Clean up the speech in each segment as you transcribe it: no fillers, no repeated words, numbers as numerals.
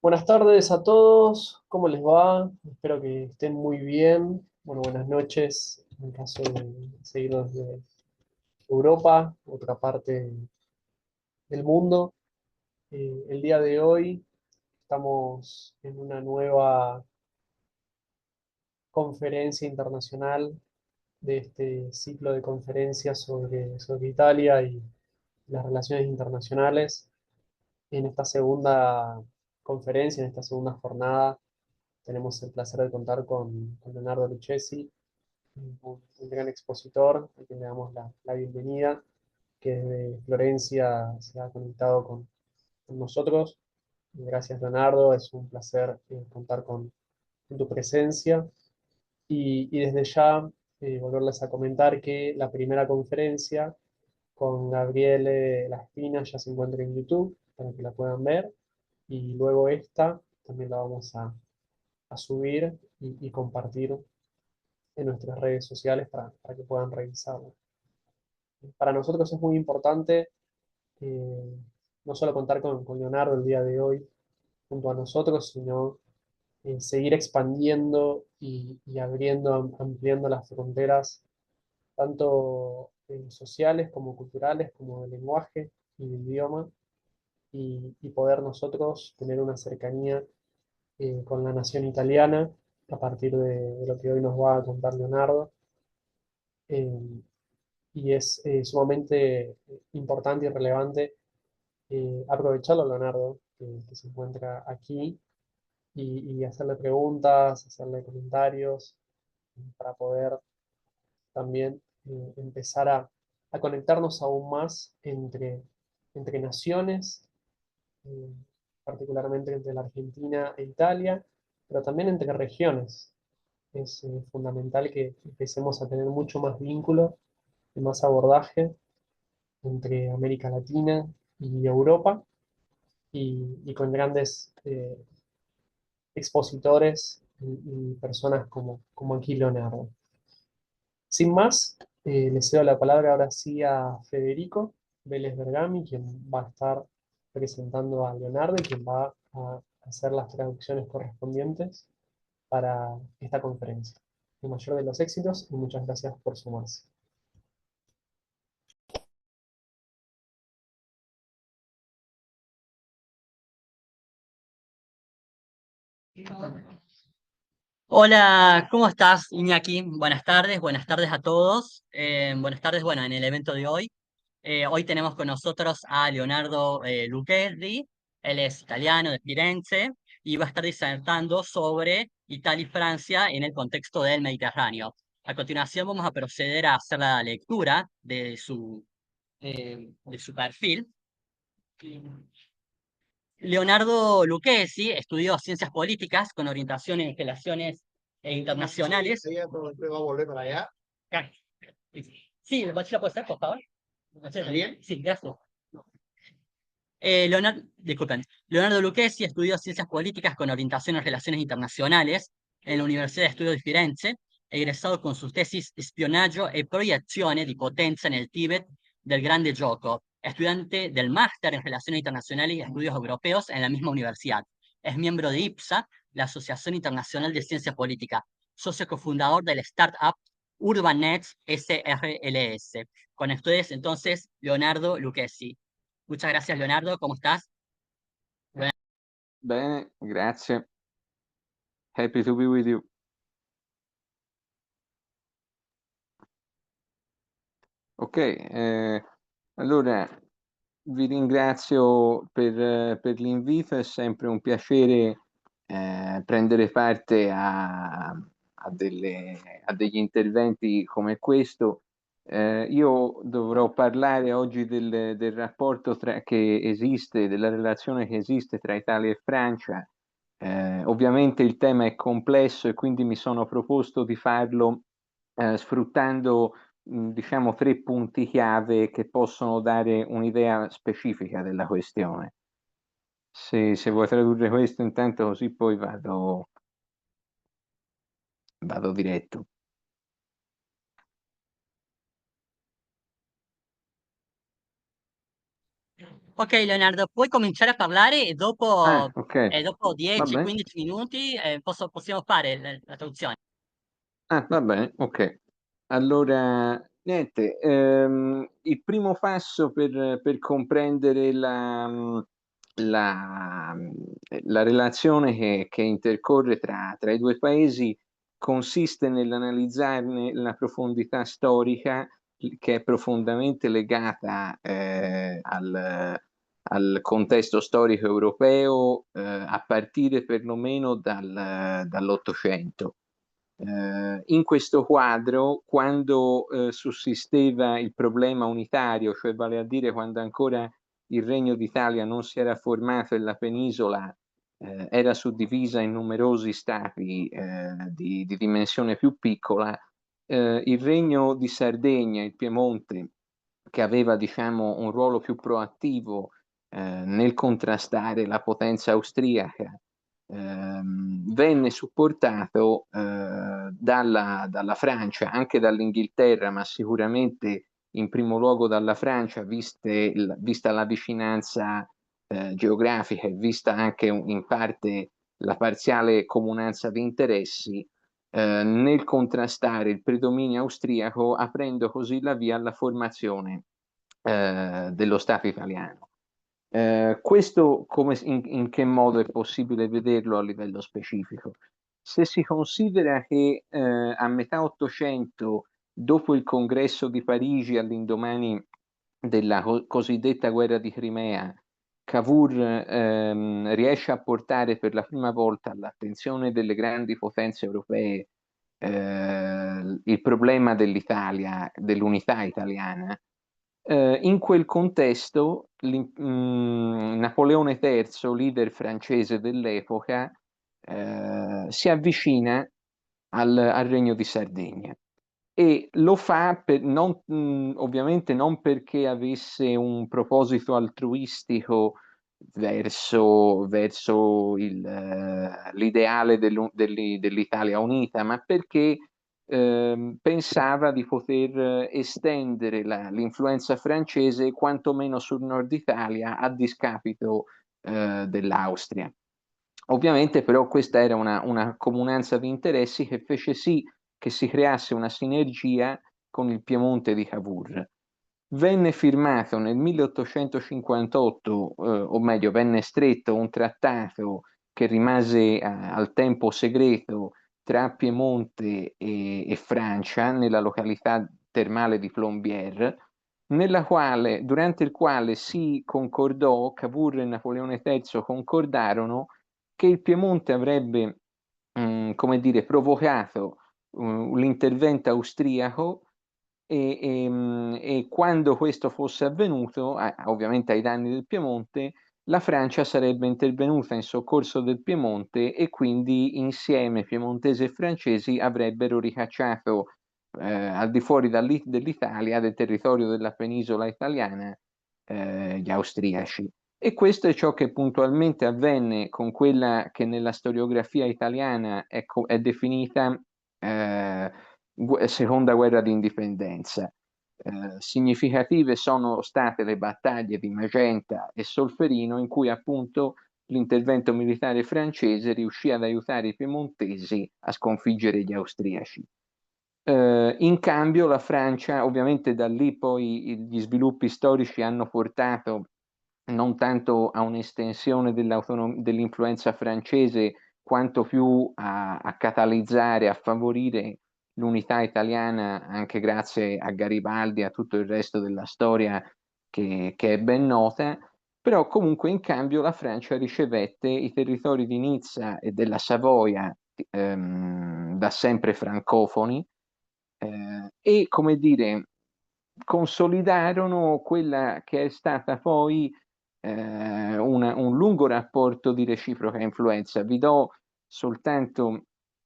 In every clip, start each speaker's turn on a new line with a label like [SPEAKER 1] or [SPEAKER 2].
[SPEAKER 1] Buenas tardes a todos, ¿cómo les va? Espero que estén muy bien. Bueno, buenas noches en caso de seguirnos de Europa, otra parte del mundo. El día de hoy estamos en una nueva conferencia internacional de este ciclo de conferencias sobre Italia y las relaciones internacionales. En esta segunda conferencia, en esta segunda jornada, tenemos el placer de contar con Leonardo Lucchesi, un gran expositor, a quien le damos la bienvenida, que desde Florencia se ha conectado con nosotros. Gracias, Leonardo, es un placer contar con tu presencia. Y desde ya volverles a comentar que la primera conferencia con Gabriele La Espina ya se encuentra en YouTube para que la puedan ver. Y luego esta también la vamos a subir y compartir en nuestras redes sociales para que puedan revisarlo. Para nosotros es muy importante eh, no solo contar con Leonardo el día de hoy junto a nosotros, sino seguir expandiendo y abriendo, ampliando las fronteras, tanto sociales como culturales, como de lenguaje y de idioma, y poder nosotros tener una cercanía con la nación italiana a partir de lo que hoy nos va a contar Leonardo. Eh, y es sumamente importante y relevante aprovecharlo, Leonardo, que se encuentra aquí, y hacerle preguntas, hacerle comentarios, para poder también empezar a conectarnos aún más entre naciones, eh, particularmente entre la Argentina e Italia, pero también entre regiones. Es fundamental que empecemos a tener mucho más vínculo y más abordaje entre América Latina y Europa, y con grandes expositores y personas como aquí Leonardo. Sin más, le cedo la palabra ahora sí a Federico Vélez Bergami, quien va a estar presentando a Leonardo y quien va a hacer las traducciones correspondientes para esta conferencia. El mayor de los éxitos y muchas gracias por sumarse.
[SPEAKER 2] Hola, ¿cómo estás, Iñaki? Buenas tardes a todos. Buenas tardes, bueno, en el evento de hoy. Hoy tenemos con nosotros a Leonardo Lucchesi. Él es italiano de Firenze y va a estar disertando sobre Italia y Francia en el contexto del Mediterráneo. A continuación vamos a proceder a hacer la lectura de su perfil. Leonardo Lucchesi estudió ciencias políticas con orientación en relaciones internacionales.
[SPEAKER 3] Sí, entonces va a volver para allá.
[SPEAKER 2] Ah, sí, ¿la puede ser, por favor?
[SPEAKER 3] ¿Está bien?
[SPEAKER 2] Sí, gracias. Disculpen. Leonardo Lucchesi estudió ciencias políticas con orientación en relaciones internacionales en la Universidad de Estudios de Firenze, egresado con su tesis Spionaggio e proiezione di potenza nel Tíbet del Grande Gioco, estudiante del máster en relaciones internacionales y estudios europeos en la misma universidad. Es miembro de IPSA, la Asociación Internacional de Ciencia Política, socio cofundador del startup UrbanNets SRLS. Con ustedes, entonces, Leonardo Lucchesi. Muchas gracias, Leonardo. ¿Cómo estás?
[SPEAKER 4] Bene, grazie. Happy to be with you. Ok, allora vi ringrazio per l'invito, è sempre un piacere prendere parte a degli interventi come questo. Io dovrò parlare oggi del rapporto che esiste, della relazione che esiste tra Italia e Francia. Ovviamente il tema è complesso e quindi mi sono proposto di farlo sfruttando diciamo 3 punti chiave che possono dare un'idea specifica della questione. Se vuoi tradurre questo intanto, così poi vado diretto.
[SPEAKER 2] Ok Leonardo, puoi cominciare a parlare
[SPEAKER 4] Ah, ok,
[SPEAKER 2] e dopo
[SPEAKER 4] va bene.
[SPEAKER 2] 10-15 minuti possiamo fare la traduzione.
[SPEAKER 4] Ah, va bene, ok. Allora, niente, il primo passo per comprendere la, la relazione che intercorre tra i due paesi consiste nell'analizzarne la profondità storica che è profondamente legata al contesto storico europeo a partire perlomeno dall'Ottocento. In questo quadro, quando sussisteva il problema unitario, cioè vale a dire quando ancora il Regno d'Italia non si era formato e la penisola era suddivisa in numerosi stati di dimensione più piccola, il Regno di Sardegna, il Piemonte, che aveva, diciamo, un ruolo più proattivo nel contrastare la potenza austriaca, venne supportato dalla Francia, anche dall'Inghilterra, ma sicuramente in primo luogo dalla Francia, vista la vicinanza geografica e vista anche in parte la parziale comunanza di interessi, nel contrastare il predominio austriaco, aprendo così la via alla formazione dello Stato italiano. Questo in che modo è possibile vederlo a livello specifico? Se si considera che a metà Ottocento, dopo il congresso di Parigi, all'indomani della cosiddetta guerra di Crimea, Cavour riesce a portare per la prima volta all'attenzione delle grandi potenze europee il problema dell'Italia, dell'unità italiana. In quel contesto, Napoleone III, leader francese dell'epoca, si avvicina al Regno di Sardegna e lo fa ovviamente non perché avesse un proposito altruistico verso l'ideale dell'Italia unita, ma perché pensava di poter estendere l'influenza francese quantomeno sul nord Italia a discapito dell'Austria. Ovviamente però questa era una comunanza di interessi che fece sì che si creasse una sinergia con il Piemonte di Cavour. Venne firmato nel 1858, o meglio, venne stretto un trattato che rimase al tempo segreto tra Piemonte e Francia, nella località termale di Plombières, durante il quale si concordò, Cavour e Napoleone III concordarono che il Piemonte avrebbe, come dire, provocato l'intervento austriaco e quando questo fosse avvenuto, ovviamente ai danni del Piemonte, la Francia sarebbe intervenuta in soccorso del Piemonte e quindi insieme piemontesi e francesi avrebbero ricacciato al di fuori dell'Italia, del territorio della penisola italiana, gli austriaci. E questo è ciò che puntualmente avvenne con quella che nella storiografia italiana è definita seconda guerra di indipendenza. Significative sono state le battaglie di Magenta e Solferino, in cui appunto l'intervento militare francese riuscì ad aiutare i piemontesi a sconfiggere gli austriaci. In cambio la Francia, ovviamente da lì poi gli sviluppi storici hanno portato non tanto a un'estensione dell'influenza francese, quanto più a catalizzare, a favorire l'unità italiana, anche grazie a Garibaldi e a tutto il resto della storia che è ben nota. Però comunque in cambio la Francia ricevette i territori di Nizza e della Savoia, da sempre francofoni, e, come dire, consolidarono quella che è stata poi un lungo rapporto di reciproca influenza. Vi do soltanto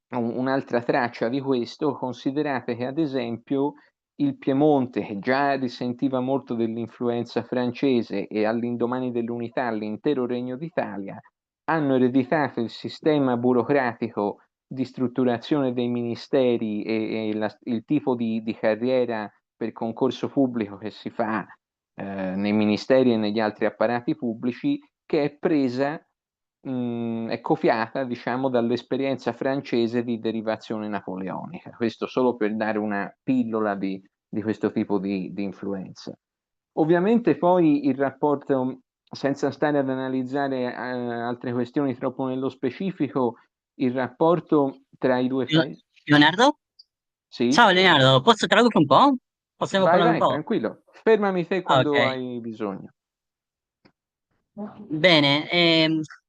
[SPEAKER 4] un'altra traccia di questo. Considerate che, ad esempio, il Piemonte, che già risentiva molto dell'influenza francese, e all'indomani dell'unità l'intero Regno d'Italia, hanno ereditato il sistema burocratico di strutturazione dei ministeri e il tipo di carriera per concorso pubblico che si fa nei ministeri e negli altri apparati pubblici, che è presa, è copiata, diciamo, dall'esperienza francese di derivazione napoleonica. Questo solo per dare una pillola di questo tipo di influenza. Ovviamente poi il rapporto, senza stare ad analizzare altre questioni troppo nello specifico, il rapporto tra i due paesi.
[SPEAKER 2] Leonardo?
[SPEAKER 4] Sì?
[SPEAKER 2] Ciao Leonardo, posso tradurre un po'? Possiamo
[SPEAKER 4] Vai,
[SPEAKER 2] parlare un
[SPEAKER 4] vai,
[SPEAKER 2] po'?
[SPEAKER 4] tranquillo. Fermami te
[SPEAKER 2] Ah,
[SPEAKER 4] quando
[SPEAKER 2] ok.
[SPEAKER 4] hai bisogno.
[SPEAKER 2] Bene,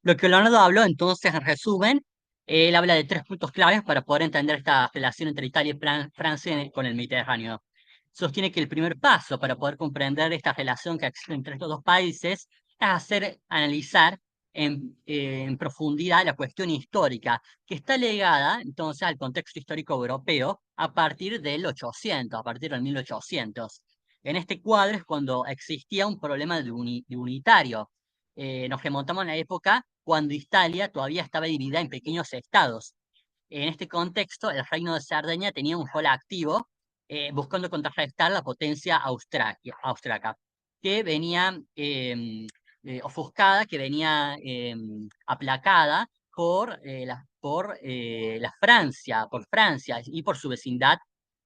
[SPEAKER 2] lo que Leonardo habló entonces en resumen, él habla de tres puntos claves para poder entender esta relación entre Italia y Francia con el Mediterráneo. Sostiene que el primer paso para poder comprender esta relación que existe entre estos dos países es analizar en profundidad la cuestión histórica, que está ligada entonces al contexto histórico europeo a partir del 800, a partir del 1800. En este cuadro es cuando existía un problema de unitario. Nos remontamos a la época cuando Italia todavía estaba dividida en pequeños estados. En este contexto, el reino de Cerdeña tenía un rol activo buscando contrarrestar la potencia austriaca, que venía ofuscada, que venía aplacada por Francia y por su vecindad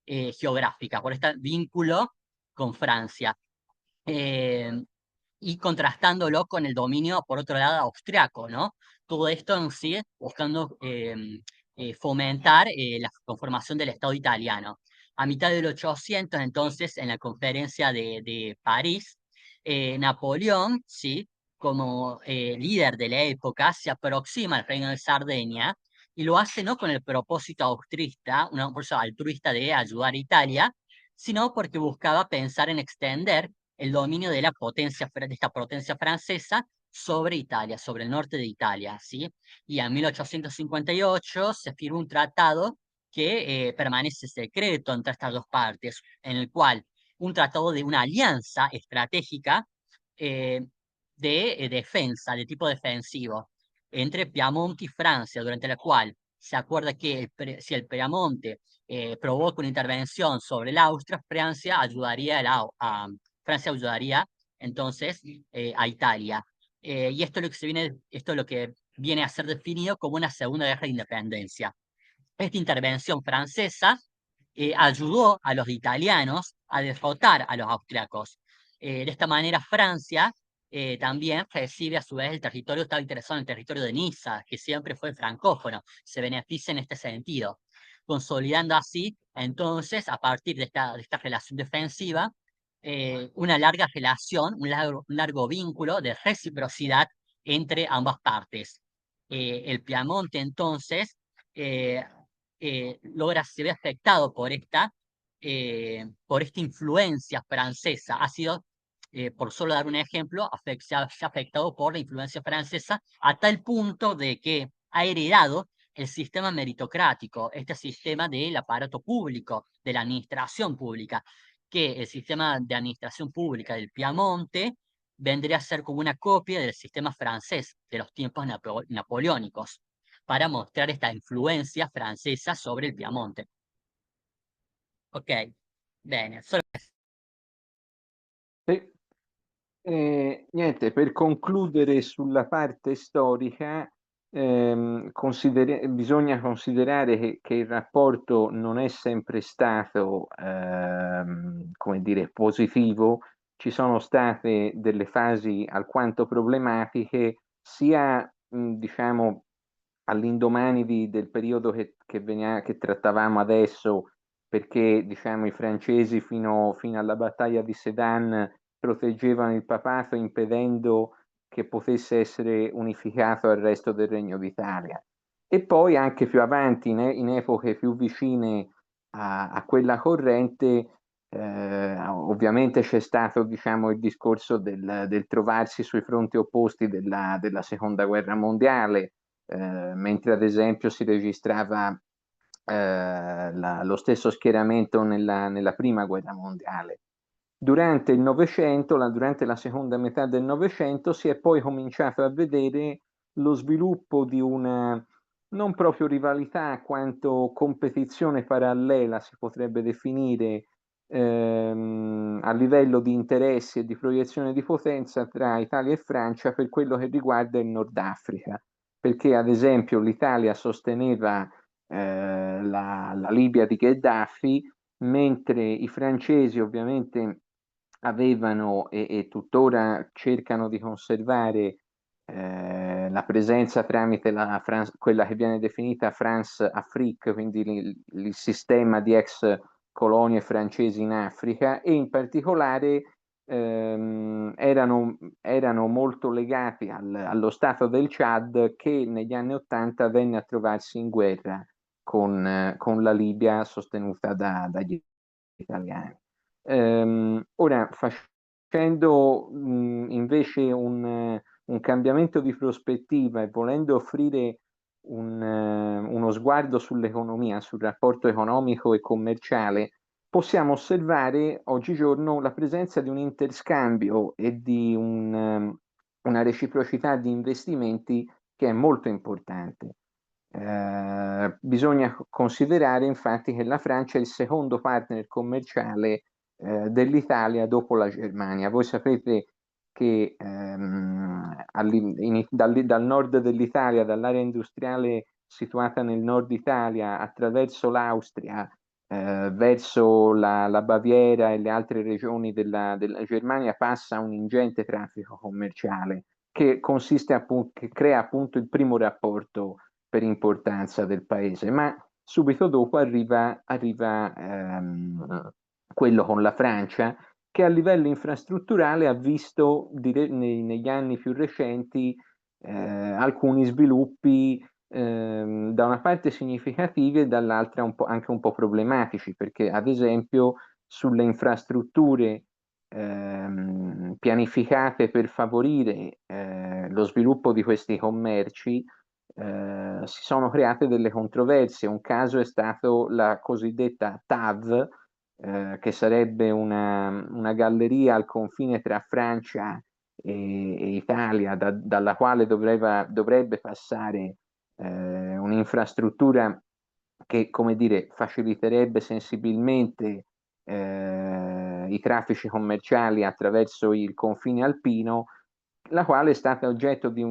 [SPEAKER 2] geográfica, por este vínculo con Francia. Eh, y contrastándolo con el dominio, por otro lado, austriaco, ¿no? Todo esto en sí buscando fomentar la conformación del Estado italiano. A mitad del 800, entonces, en la conferencia de París, Napoleón, ¿sí? Como líder de la época, se aproxima al reino de Sardeña y lo hace no con el propósito austrista, un propósito altruista de ayudar a Italia, sino porque buscaba pensar en extender el dominio de de esta potencia francesa sobre Italia, sobre el norte de Italia, ¿sí? Y en 1858 se firma un tratado que permanece secreto entre estas dos partes, en el cual un tratado de una alianza estratégica eh, de defensa, de tipo defensivo, entre Piamonte y Francia, durante la cual se acuerda que si el Piamonte provoca una intervención sobre el Austria, Francia ayudaría entonces a Italia. Y esto es lo que viene a ser definido como una segunda guerra de independencia. Esta intervención francesa ayudó a los italianos a derrotar a los austriacos. De esta manera, Francia también recibe a su vez el territorio, estaba interesado en el territorio de Niza, que siempre fue francófono, se beneficia en este sentido, consolidando así, entonces, a partir de esta relación defensiva, una larga relación, un largo vínculo de reciprocidad entre ambas partes. El Piamonte, entonces, eh, se ve afectado por esta influencia francesa. Ha sido, por solo dar un ejemplo, se ha afectado por la influencia francesa a tal punto de que ha heredado el sistema meritocrático, este sistema del aparato público, de la administración pública, que el sistema de administración pública del Piamonte vendría a ser como una copia del sistema francés de los tiempos napoleónicos, para mostrar esta influencia francesa sobre il Piemonte. Ok, bene.
[SPEAKER 4] Sì. Niente, per concludere sulla parte storica, bisogna considerare che il rapporto non è sempre stato, come dire, positivo. Ci sono state delle fasi alquanto problematiche, sia, diciamo, all'indomani del periodo che trattavamo adesso, perché, diciamo, i francesi fino alla battaglia di Sedan proteggevano il papato impedendo che potesse essere unificato al resto del Regno d'Italia. E poi anche più avanti, in epoche più vicine a quella corrente, ovviamente c'è stato, diciamo, il discorso del trovarsi sui fronti opposti della Seconda Guerra Mondiale, mentre ad esempio si registrava lo stesso schieramento nella Prima Guerra Mondiale. Durante il Novecento, durante la seconda metà del Novecento, si è poi cominciato a vedere lo sviluppo di una non proprio rivalità quanto competizione parallela, si potrebbe definire, a livello di interessi e di proiezione di potenza tra Italia e Francia per quello che riguarda il Nord Africa, perché ad esempio l'Italia sosteneva la Libia di Gheddafi, mentre i francesi ovviamente avevano e tuttora cercano di conservare la presenza tramite quella che viene definita France Afrique, quindi il sistema di ex colonie francesi in Africa, e in particolare erano molto legati allo Stato del Chad, che negli anni '80 venne a trovarsi in guerra con la Libia sostenuta dagli italiani. Ora, facendo invece un cambiamento di prospettiva e volendo offrire uno sguardo sull'economia, sul rapporto economico e commerciale, possiamo osservare oggigiorno la presenza di un interscambio e di una reciprocità di investimenti che è molto importante. Bisogna considerare infatti che la Francia è il secondo partner commerciale dell'Italia dopo la Germania. Voi sapete che dal nord dell'Italia, dall'area industriale situata nel nord Italia, attraverso l'Austria, verso la Baviera e le altre regioni della Germania, passa un ingente traffico commerciale che che crea appunto il primo rapporto per importanza del paese, ma subito dopo arriva quello con la Francia, che a livello infrastrutturale ha visto negli anni più recenti alcuni sviluppi da una parte significativi e dall'altra anche un po' problematici, perché ad esempio sulle infrastrutture pianificate per favorire lo sviluppo di questi commerci, si sono create delle controversie. Un caso è stato la cosiddetta TAV, che sarebbe una galleria al confine tra Francia e Italia, dalla quale dovrebbe passare un'infrastruttura che, come dire, faciliterebbe sensibilmente i traffici commerciali attraverso il confine alpino, la quale è stata oggetto di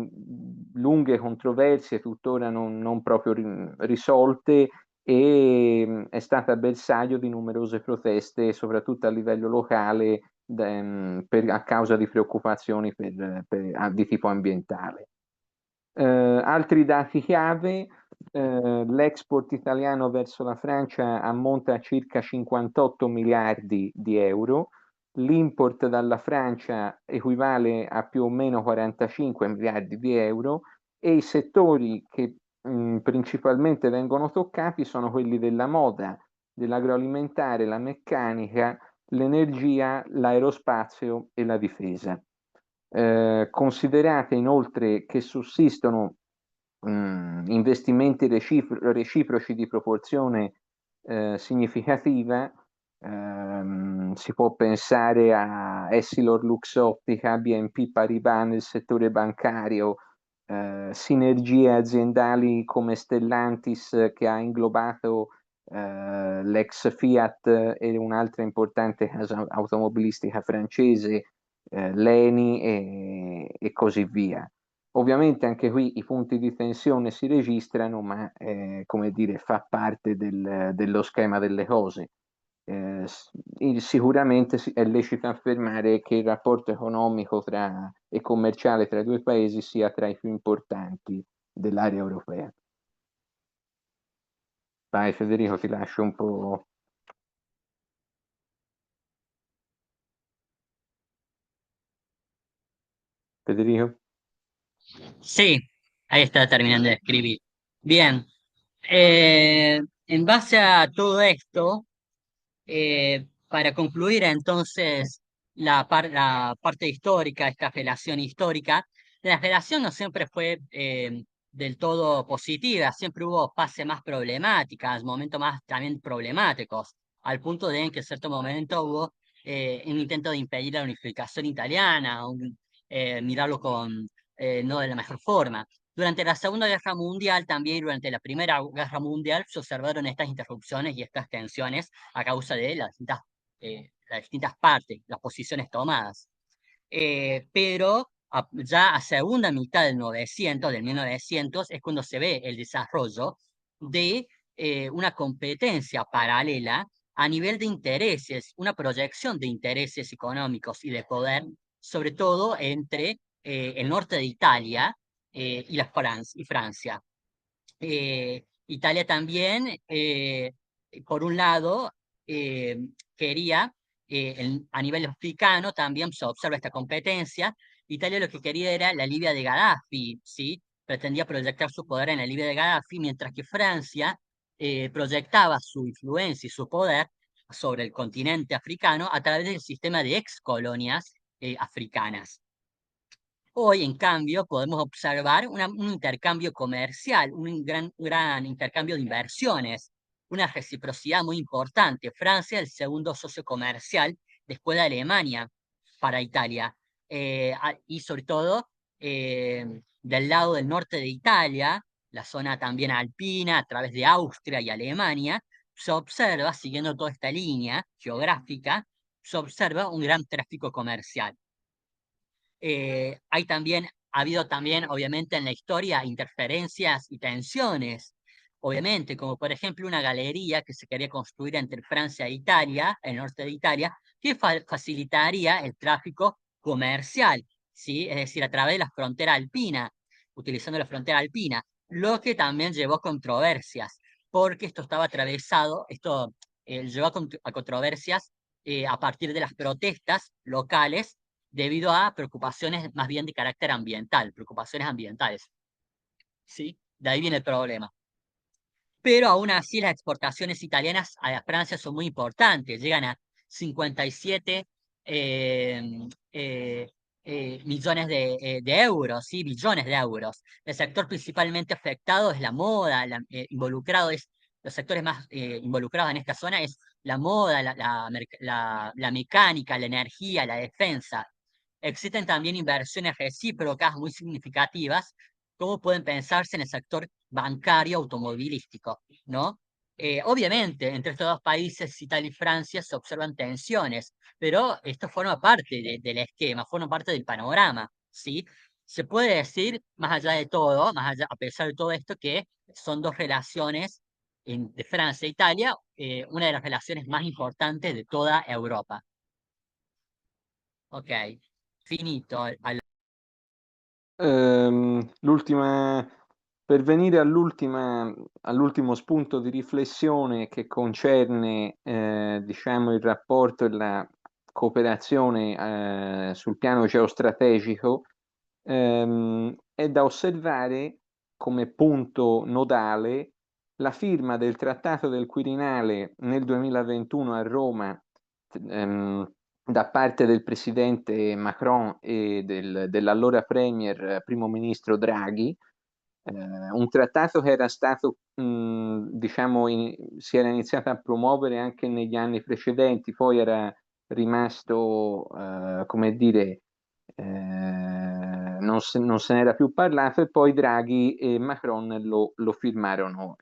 [SPEAKER 4] lunghe controversie, tuttora non proprio risolte, e è stata bersaglio di numerose proteste, soprattutto a livello locale, a causa di preoccupazioni di tipo ambientale. Altri dati chiave: l'export italiano verso la Francia ammonta a circa 58 miliardi di euro, l'import dalla Francia equivale a più o meno 45 miliardi di euro, e i settori che principalmente vengono toccati sono quelli della moda, dell'agroalimentare, la meccanica, l'energia, l'aerospazio e la difesa. Considerate inoltre che sussistono investimenti reciproci di proporzione significativa. Si può pensare a Essilor-Luxottica, BNP Paribas nel settore bancario, sinergie aziendali come Stellantis, che ha inglobato l'ex Fiat e un'altra importante casa automobilistica francese, l'ENI e così via. Ovviamente anche qui i punti di tensione si registrano, ma come dire, fa parte dello schema delle cose. Sicuramente è lecito affermare che il rapporto economico e commerciale tra i due paesi sia tra i più importanti dell'area europea. Vai Federico, ti lascio un po'. Federico?
[SPEAKER 2] Sí, ahí está terminando de escribir. Bien, en base a todo esto, para concluir entonces la parte histórica, esta relación histórica, la relación no siempre fue del todo positiva, siempre hubo fases más problemáticas, momentos más también problemáticos, al punto de en que en cierto momento hubo un intento de impedir la unificación italiana, mirarlo no de la mejor forma. Durante la Segunda Guerra Mundial, también durante la Primera Guerra Mundial, se observaron estas interrupciones y estas tensiones a causa de las distintas las distintas partes, las posiciones tomadas. Pero ya a segunda mitad del 900, del 1900, es cuando se ve el desarrollo de una competencia paralela a nivel de intereses, una proyección de intereses económicos y de poder, sobre todo entre el norte de Italia y Francia. Italia también, por un lado, eh, quería, a nivel africano también se observa esta competencia. Italia lo que quería era la Libia de Gaddafi, ¿sí? Pretendía proyectar su poder en la Libia de Gaddafi, mientras que Francia proyectaba su influencia y su poder sobre el continente africano a través del sistema de ex colonias africanas. Hoy, en cambio, podemos observar un intercambio comercial, un gran intercambio de inversiones, una reciprocidad muy importante. Francia, el segundo socio comercial después de Alemania para Italia. Y sobre todo, del lado del norte de Italia, la zona también alpina, a través de Austria y Alemania, se observa, siguiendo toda esta línea geográfica, se observa un gran tráfico comercial. Ha habido también, obviamente, en la historia interferencias y tensiones, obviamente, como por ejemplo una galería que se quería construir entre Francia e Italia, el norte de Italia, que facilitaría el tráfico comercial, ¿sí? Es decir, a través de la frontera alpina, utilizando la frontera alpina, lo que también llevó a controversias, porque esto estaba atravesado, llevó a controversias a partir de las protestas locales debido a preocupaciones más bien de carácter ambiental, preocupaciones ambientales. ¿Sí? De ahí viene el problema. Pero aún así las exportaciones italianas a Francia son muy importantes, llegan a 57 millones de euros, ¿sí? Billones de euros. El sector principalmente afectado es la moda, los sectores más involucrados en esta zona es la moda, la mecánica, la energía, la defensa. Existen también inversiones recíprocas muy significativas, como pueden pensarse en el sector bancario automovilístico, ¿no? Obviamente, entre estos dos países, Italia y Francia, se observan tensiones, pero esto forma parte del esquema, forma parte del panorama, ¿sí? Se puede decir, más allá de todo, a pesar de todo esto, que son dos relaciones de Francia e Italia, una de las relaciones más importantes de toda Europa. Ok, finito.
[SPEAKER 4] Per venire all'ultimo spunto di riflessione che concerne diciamo il rapporto e la cooperazione sul piano geostrategico, è da osservare come punto nodale la firma del Trattato del Quirinale nel 2021 a Roma da parte del presidente Macron e dell'allora premier primo ministro Draghi, un trattato che era stato, diciamo, si era iniziato a promuovere anche negli anni precedenti, poi era rimasto, come dire, non se n'era più parlato e poi Draghi e Macron lo firmarono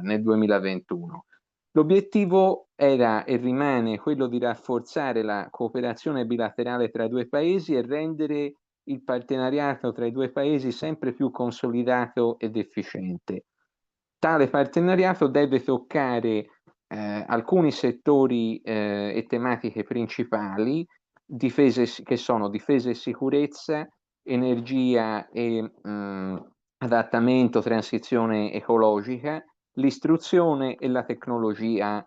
[SPEAKER 4] nel 2021. L'obiettivo era e rimane quello di rafforzare la cooperazione bilaterale tra i due paesi e rendere il partenariato tra i due paesi sempre più consolidato ed efficiente. Tale partenariato deve toccare alcuni settori e tematiche principali, che sono difesa e sicurezza, energia e adattamento, transizione ecologica, l'istruzione e la tecnologia,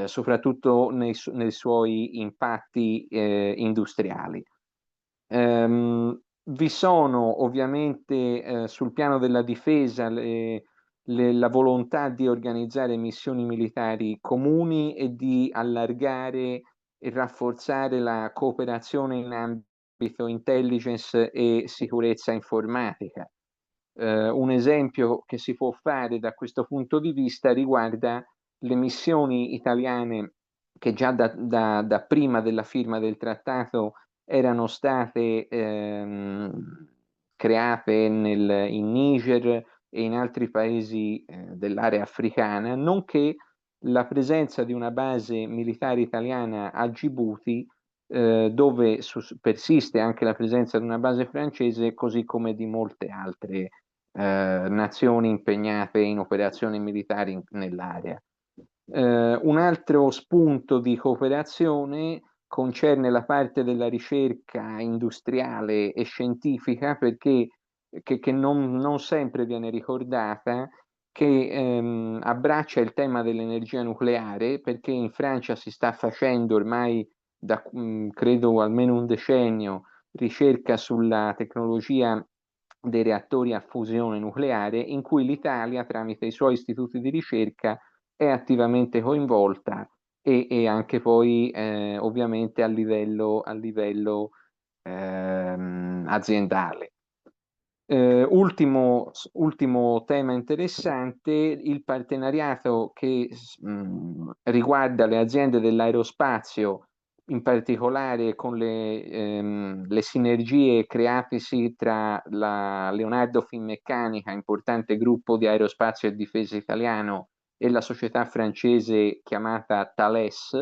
[SPEAKER 4] soprattutto nei suoi impatti industriali. Vi sono ovviamente sul piano della difesa la volontà di organizzare missioni militari comuni e di allargare e rafforzare la cooperazione in ambito intelligence e sicurezza informatica. Un esempio che si può fare da questo punto di vista riguarda le missioni italiane che già da prima della firma del trattato erano state create in Niger e in altri paesi dell'area africana, nonché la presenza di una base militare italiana a Gibuti, dove persiste anche la presenza di una base francese, così come di molte altre nazioni impegnate in operazioni militari nell'area. Un altro spunto di cooperazione concerne la parte della ricerca industriale e scientifica, perché che non sempre viene ricordata, che abbraccia il tema dell'energia nucleare, perché in Francia si sta facendo ormai da credo almeno un decennio ricerca sulla tecnologia dei reattori a fusione nucleare, in cui l'Italia, tramite i suoi istituti di ricerca, è attivamente coinvolta e anche poi ovviamente a livello aziendale. Ultimo tema interessante, il partenariato che riguarda le aziende dell'aerospazio, in particolare con le sinergie createsi tra la Leonardo Finmeccanica, importante gruppo di aerospazio e difesa italiano, e la società francese chiamata Thales.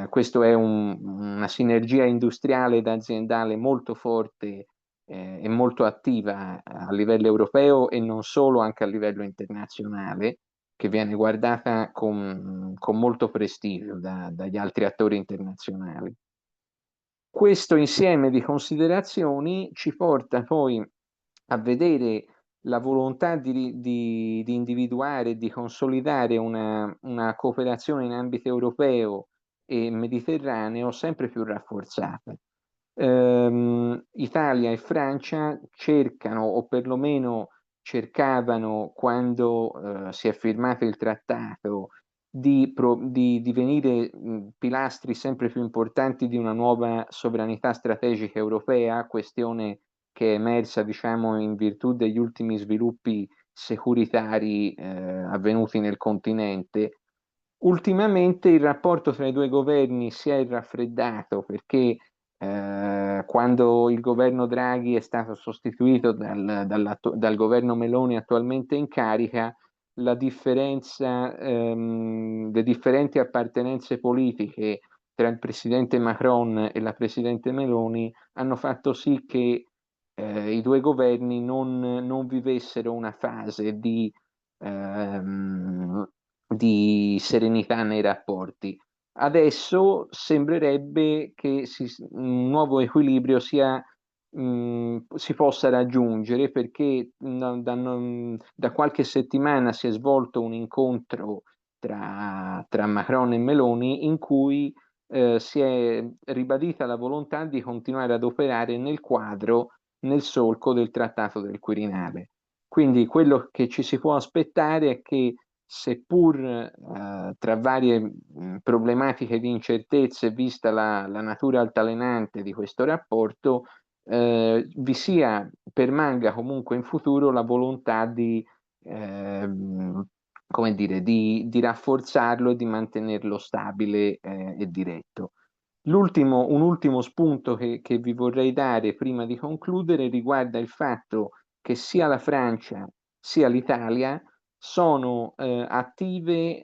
[SPEAKER 4] Questo è una sinergia industriale ed aziendale molto forte e molto attiva a livello europeo e non solo, anche a livello internazionale, che viene guardata con molto prestigio dagli altri attori internazionali. Questo insieme di considerazioni ci porta poi a vedere la volontà di individuare e di consolidare una cooperazione in ambito europeo e mediterraneo sempre più rafforzata. Italia e Francia cercano, o perlomeno cercavano quando si è firmato il trattato, di divenire pilastri sempre più importanti di una nuova sovranità strategica europea, questione che è emersa, diciamo, in virtù degli ultimi sviluppi securitari avvenuti nel continente. Ultimamente il rapporto tra i due governi si è raffreddato, perché quando il governo Draghi è stato sostituito dal governo Meloni attualmente in carica, le differenti appartenenze politiche tra il presidente Macron e la presidente Meloni hanno fatto sì che i due governi non vivessero una fase di serenità nei rapporti. Adesso sembrerebbe che un nuovo equilibrio si possa raggiungere, perché da qualche settimana si è svolto un incontro tra Macron e Meloni, in cui si è ribadita la volontà di continuare ad operare nel solco del Trattato del Quirinale. Quindi quello che ci si può aspettare è che, seppur tra varie problematiche di incertezze, vista la natura altalenante di questo rapporto, permanga comunque in futuro la volontà come dire, di rafforzarlo e di mantenerlo stabile e diretto. Un ultimo spunto che vi vorrei dare prima di concludere riguarda il fatto che sia la Francia sia l'Italia sono attive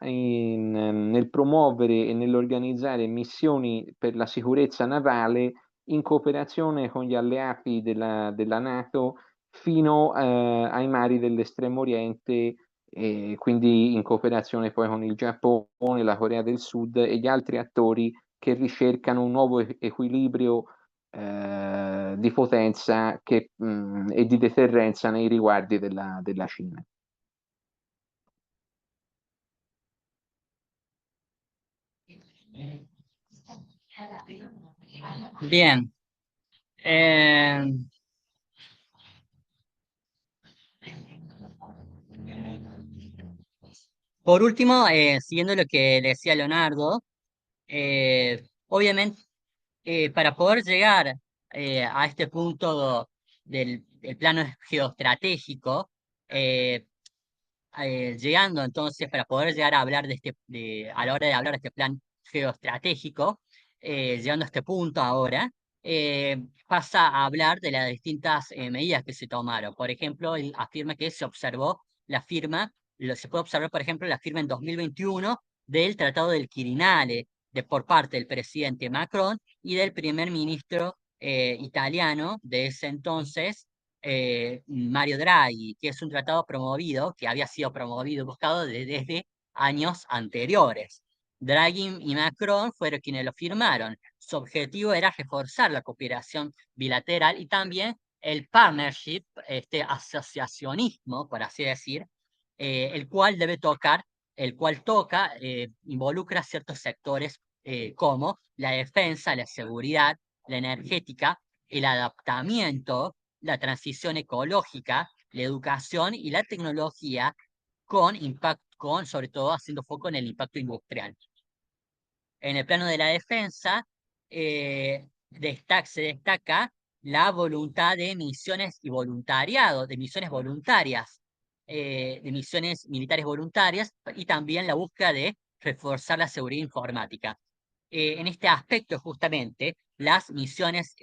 [SPEAKER 4] nel promuovere e nell'organizzare missioni per la sicurezza navale in cooperazione con gli alleati della NATO fino ai mari dell'Estremo Oriente, e quindi in cooperazione poi con il Giappone, la Corea del Sud e gli altri attori che ricercano un nuovo equilibrio di potenza e di deterrenza nei riguardi della Cina.
[SPEAKER 2] Bien. Por último, siguiendo lo que le decía Leonardo, obviamente, para poder llegar a este punto del plano geoestratégico, llegando entonces, para poder llegar a hablar a la hora de hablar de este plan geoestratégico, llegando a este punto ahora, pasa a hablar de las distintas medidas que se tomaron. Por ejemplo, él afirma que se observó la firma Se puede observar, por ejemplo, la firma en 2021 del Tratado del Quirinale por parte del presidente Macron y del primer ministro italiano de ese entonces, Mario Draghi, que es un tratado promovido, que había sido promovido y buscado desde años anteriores. Draghi y Macron fueron quienes lo firmaron. Su objetivo era reforzar la cooperación bilateral y también el partnership, este asociacionismo, por así decir, el cual involucra ciertos sectores como la defensa, la seguridad, la energética, el adaptamiento, la transición ecológica, la educación y la tecnología sobre todo haciendo foco en el impacto industrial. En el plano de la defensa, se destaca la voluntad de misiones y voluntariado, de misiones voluntarias, de misiones militares voluntarias y también la búsqueda de reforzar la seguridad informática. En este aspecto, justamente, las misiones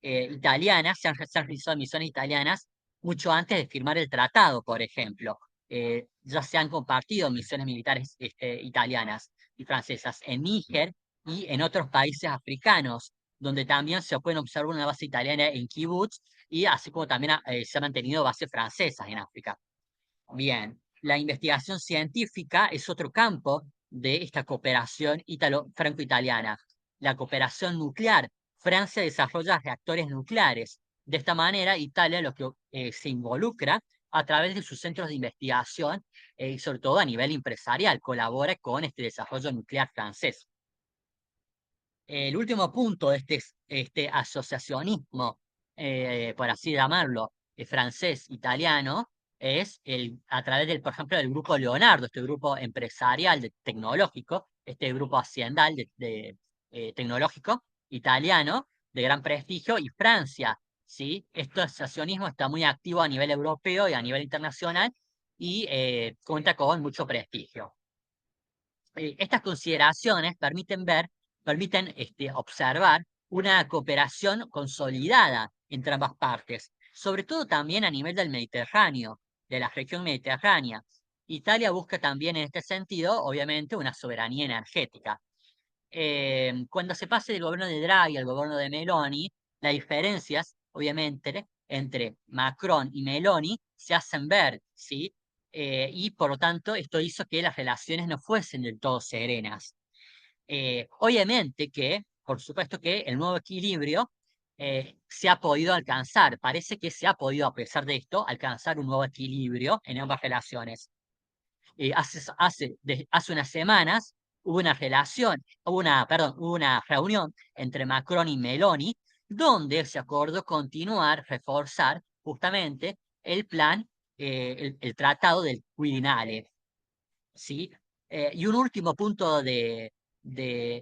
[SPEAKER 2] italianas, se han realizado misiones italianas mucho antes de firmar el tratado, por ejemplo. Ya se han compartido misiones militares italianas y francesas en Níger y en otros países africanos, donde también se pueden observar una base italiana en Kibutz y así como también se han mantenido bases francesas en África. Bien, la investigación científica es otro campo de esta cooperación franco-italiana. La cooperación nuclear. Francia desarrolla reactores nucleares. De esta manera, Italia lo que se involucra a través de sus centros de investigación y sobre todo a nivel empresarial, colabora con este desarrollo nuclear francés. El último punto de este asociacionismo, por así llamarlo, francés-italiano, es a través por ejemplo, del grupo Leonardo, este grupo empresarial tecnológico, este grupo haciendal tecnológico italiano de gran prestigio, y Francia, ¿sí? Este asociacionismo está muy activo a nivel europeo y a nivel internacional y cuenta con mucho prestigio. Estas consideraciones permiten observar una cooperación consolidada entre ambas partes, sobre todo también a nivel del Mediterráneo, de la región mediterránea. Italia busca también en este sentido, obviamente, una soberanía energética. Cuando se pase del gobierno de Draghi al gobierno de Meloni, las diferencias, obviamente, entre Macron y Meloni se hacen ver, ¿sí? Y por lo tanto, esto hizo que las relaciones no fuesen del todo serenas. Obviamente que, por supuesto que el nuevo equilibrio se ha podido alcanzar, parece que se ha podido, a pesar de esto, alcanzar un nuevo equilibrio en ambas relaciones. Hace unas semanas hubo una reunión entre Macron y Meloni, donde se acordó continuar, reforzar justamente el plan, el tratado del Quirinale, ¿sí? Y un último punto de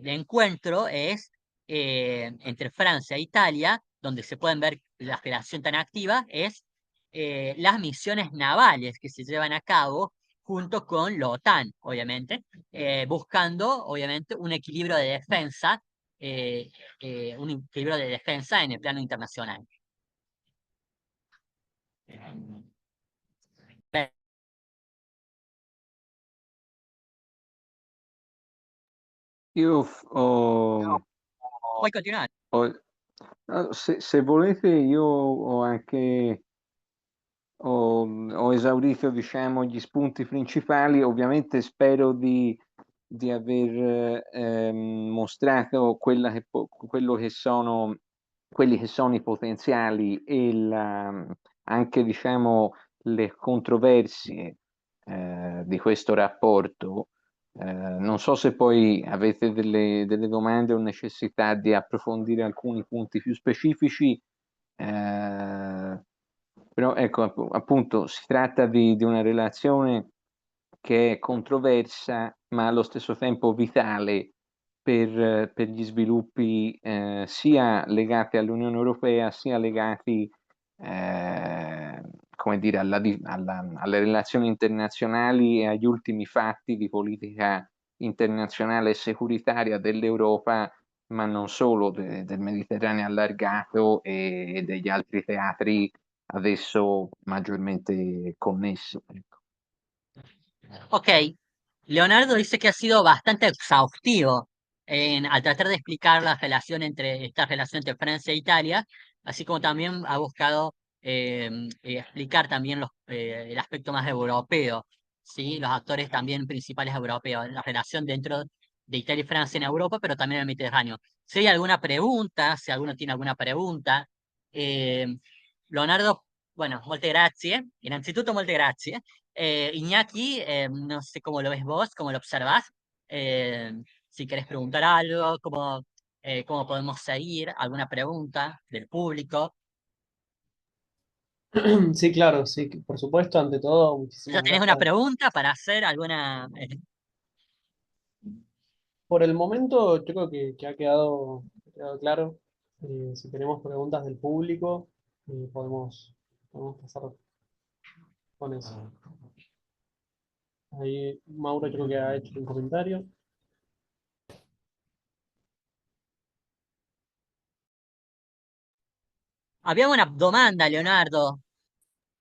[SPEAKER 2] encuentro es entre Francia e Italia, donde se pueden ver la relación tan activa, es las misiones navales que se llevan a cabo junto con la OTAN, obviamente, buscando, obviamente, un equilibrio de defensa, en el plano internacional.
[SPEAKER 4] Io ho,
[SPEAKER 2] Puoi continuare.
[SPEAKER 4] se volete, io ho anche ho esaurito, diciamo, gli spunti principali. Ovviamente spero di aver mostrato quelli che sono i potenziali e anche, diciamo, le controversie di questo rapporto. Non so se poi avete delle domande o necessità di approfondire alcuni punti più specifici. Però ecco, appunto, si tratta di una relazione che è controversa, ma allo stesso tempo vitale per gli sviluppi sia legati all'Unione Europea, sia legati come dire, alle relazioni internazionali e agli ultimi fatti di politica internazionale e securitaria dell'Europa, ma non solo, del Mediterraneo allargato e degli altri teatri adesso maggiormente connessi. Ecco.
[SPEAKER 2] Ok, Leonardo dice que ha sido bastante exhaustivo al tratar de explicar la relación esta relación entre Francia e Italia, así como también ha buscado explicar también el aspecto más europeo, ¿sí? Los actores también principales europeos, la relación dentro de Italia y Francia en Europa, pero también en el Mediterráneo. Si hay alguna pregunta, si alguno tiene alguna pregunta, eh, Leonardo, bueno, molte grazie, innanzitutto molte grazie. Iñaki, no sé cómo lo ves vos, cómo lo observás. Eh, si querés preguntar algo, cómo podemos seguir, alguna pregunta del público.
[SPEAKER 1] Sí, claro, sí, por supuesto, ante todo,
[SPEAKER 2] ¿Ya
[SPEAKER 1] muchísimas
[SPEAKER 2] tenés una
[SPEAKER 1] gracias.
[SPEAKER 2] pregunta para hacer alguna?
[SPEAKER 1] Por el momento, yo creo que ha quedado claro. Si tenemos preguntas del público, podemos pasar con eso. Ahí Mauro creo que ha hecho un comentario.
[SPEAKER 2] Había una domanda, Leonardo.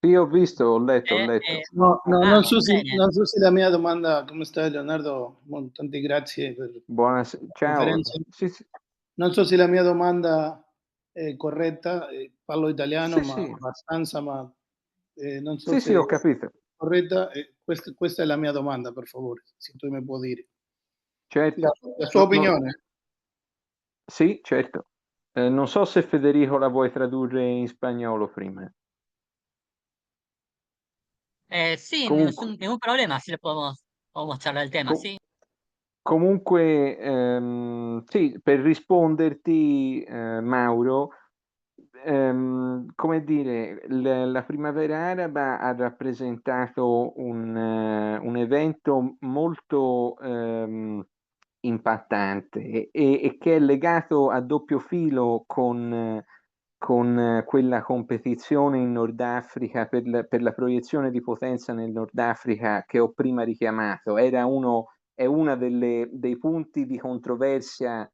[SPEAKER 4] Sì, ho visto, ho letto, ho
[SPEAKER 2] Eh,
[SPEAKER 4] letto.
[SPEAKER 2] eh,
[SPEAKER 5] No, no,
[SPEAKER 2] bene.
[SPEAKER 5] non so se la mia domanda, come stai Leonardo? Tanti grazie per la
[SPEAKER 4] Buonasera, ciao.
[SPEAKER 5] conferenza.
[SPEAKER 4] Sì, sì,
[SPEAKER 5] Non so se la mia domanda è corretta, parlo italiano
[SPEAKER 4] sì,
[SPEAKER 5] ma
[SPEAKER 4] sì,
[SPEAKER 5] abbastanza, ma non so
[SPEAKER 4] sì, sì,
[SPEAKER 5] se
[SPEAKER 4] ho
[SPEAKER 5] è
[SPEAKER 4] capito.
[SPEAKER 5] corretta. Questa è la mia domanda, per favore, se tu mi puoi dire. La,
[SPEAKER 4] Certo.
[SPEAKER 5] la sua
[SPEAKER 4] No,
[SPEAKER 5] opinione?
[SPEAKER 4] sì, certo. Non so se Federico la vuoi tradurre in spagnolo prima.
[SPEAKER 2] Sí,
[SPEAKER 4] Comunque,
[SPEAKER 2] ningún problema, así le podemos charlar el tema,
[SPEAKER 4] co-
[SPEAKER 2] ¿sí?
[SPEAKER 4] comunque sì, per risponderti, Mauro, come dire, la primavera araba ha rappresentato un evento molto impattante e che è legato a doppio filo con quella competizione in Nord Africa per la proiezione di potenza nel Nord Africa che ho prima richiamato. È uno dei punti di controversia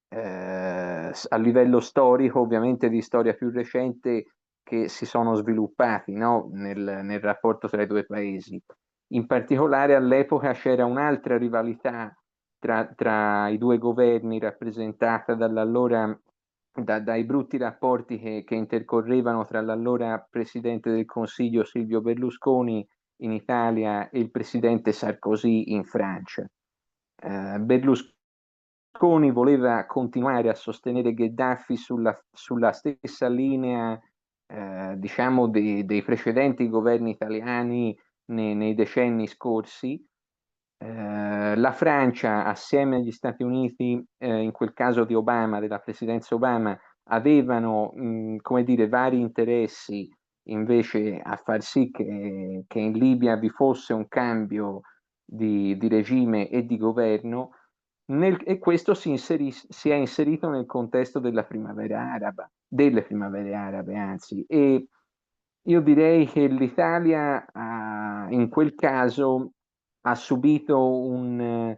[SPEAKER 4] a livello storico, ovviamente di storia più recente, che si sono sviluppati, no? Nel rapporto tra i due paesi. In particolare all'epoca c'era un'altra rivalità tra i due governi rappresentata dai brutti rapporti che intercorrevano tra l'allora Presidente del Consiglio Silvio Berlusconi in Italia e il Presidente Sarkozy in Francia. Berlusconi voleva continuare a sostenere Gheddafi sulla stessa linea, diciamo, dei precedenti governi italiani nei decenni scorsi. La Francia, assieme agli Stati Uniti, in quel caso di Obama, della presidenza Obama, avevano, come dire, vari interessi invece a far sì che in Libia vi fosse un cambio di regime e di governo, e questo si è inserito nel contesto della primavera araba, delle primavere arabe, anzi, e io direi che l'Italia in quel caso ha subito un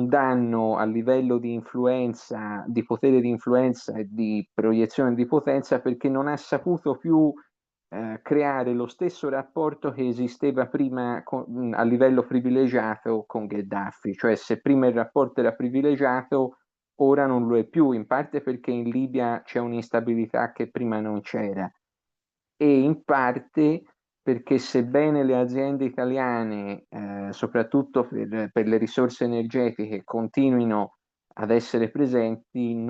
[SPEAKER 4] danno a livello di influenza, di potere di influenza e di proiezione di potenza perché non ha saputo più creare lo stesso rapporto che esisteva prima a livello privilegiato con Gheddafi, cioè se prima il rapporto era privilegiato, ora non lo è più, in parte perché in Libia c'è un'instabilità che prima non c'era e in parte perché sebbene le aziende italiane, soprattutto per le risorse energetiche, continuino ad essere presenti,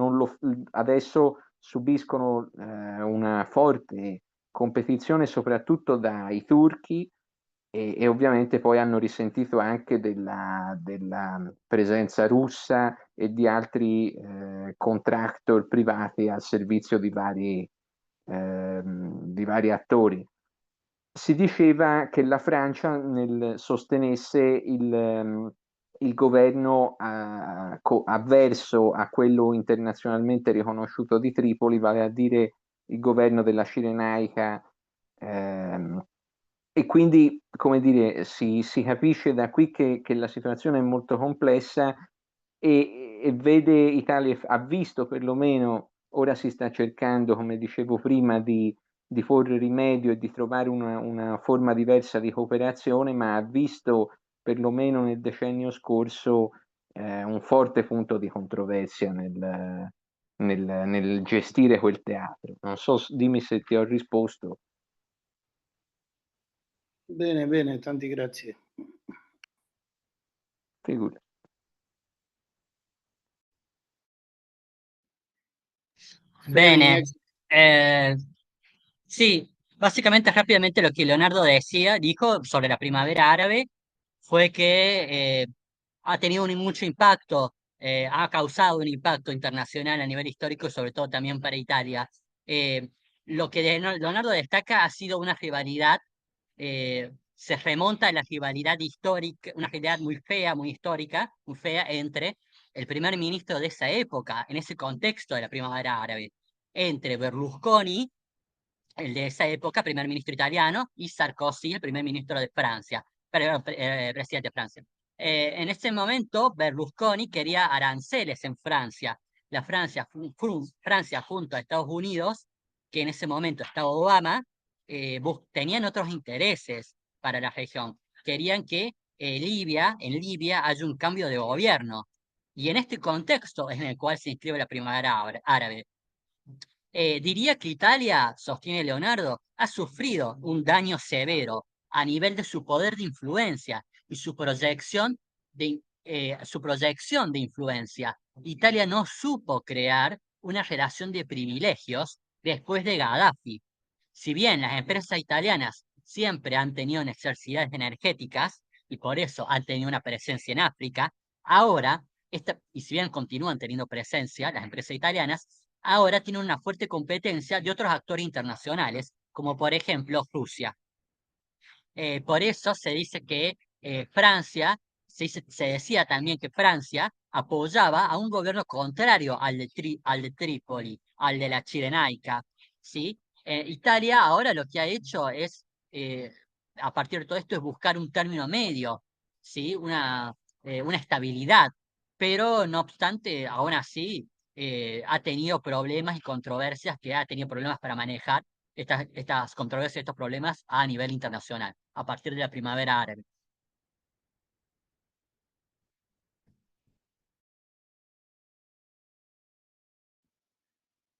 [SPEAKER 4] adesso subiscono una forte competizione soprattutto dai turchi e ovviamente poi hanno risentito anche della presenza russa e di altri contractor privati al servizio di vari attori. Si diceva che la Francia sostenesse il governo avverso a quello internazionalmente riconosciuto di Tripoli, vale a dire il governo della Cirenaica, e quindi, come dire, si capisce da qui che la situazione è molto complessa e vede Italia, ha visto perlomeno, ora si sta cercando, come dicevo prima, di porre rimedio e di trovare una forma diversa di cooperazione, ma ha visto perlomeno nel decennio scorso un forte punto di controversia nel gestire quel teatro. Non so, dimmi se ti ho risposto.
[SPEAKER 5] Bene, bene, tanti grazie.
[SPEAKER 4] Figurati.
[SPEAKER 2] Bene, sí, básicamente rápidamente lo que Leonardo decía, dijo sobre la primavera árabe fue que ha tenido mucho impacto, ha causado un impacto internacional a nivel histórico y sobre todo también para Italia. Eh, lo que Leonardo destaca ha sido una rivalidad, se remonta a la rivalidad histórica, una rivalidad muy fea, muy histórica, muy fea entre el primer ministro de esa época, en ese contexto de la primavera árabe, entre Berlusconi, el de esa época, primer ministro italiano, y Sarkozy, el primer ministro de Francia, presidente de Francia. En ese momento, Berlusconi quería aranceles en Francia. Francia junto a Estados Unidos, que en ese momento estaba Obama, tenían otros intereses para la región. Querían que en Libia haya un cambio de gobierno. Y en este contexto es en el cual se inscribe la primavera árabe. Diría que Italia, sostiene Leonardo, ha sufrido un daño severo a nivel de su poder de influencia y su proyección de influencia. Italia no supo crear una relación de privilegios después de Gaddafi. Si bien las empresas italianas siempre han tenido necesidades energéticas y por eso han tenido una presencia en África, ahora, y si bien continúan teniendo presencia las empresas italianas, ahora tienen una fuerte competencia de otros actores internacionales, como por ejemplo Rusia. Por eso se dice que Francia, se decía también que Francia apoyaba a un gobierno contrario al de Trípoli, al de la Cirenaica, ¿sí? Italia ahora lo que ha hecho es, a partir de todo esto, es buscar un término medio, ¿sí? Una estabilidad, pero no obstante, aún así, ha tenido problemas y controversias que ha tenido problemas para manejar estas controversias, estos problemas a nivel internacional, a partir de la primavera árabe.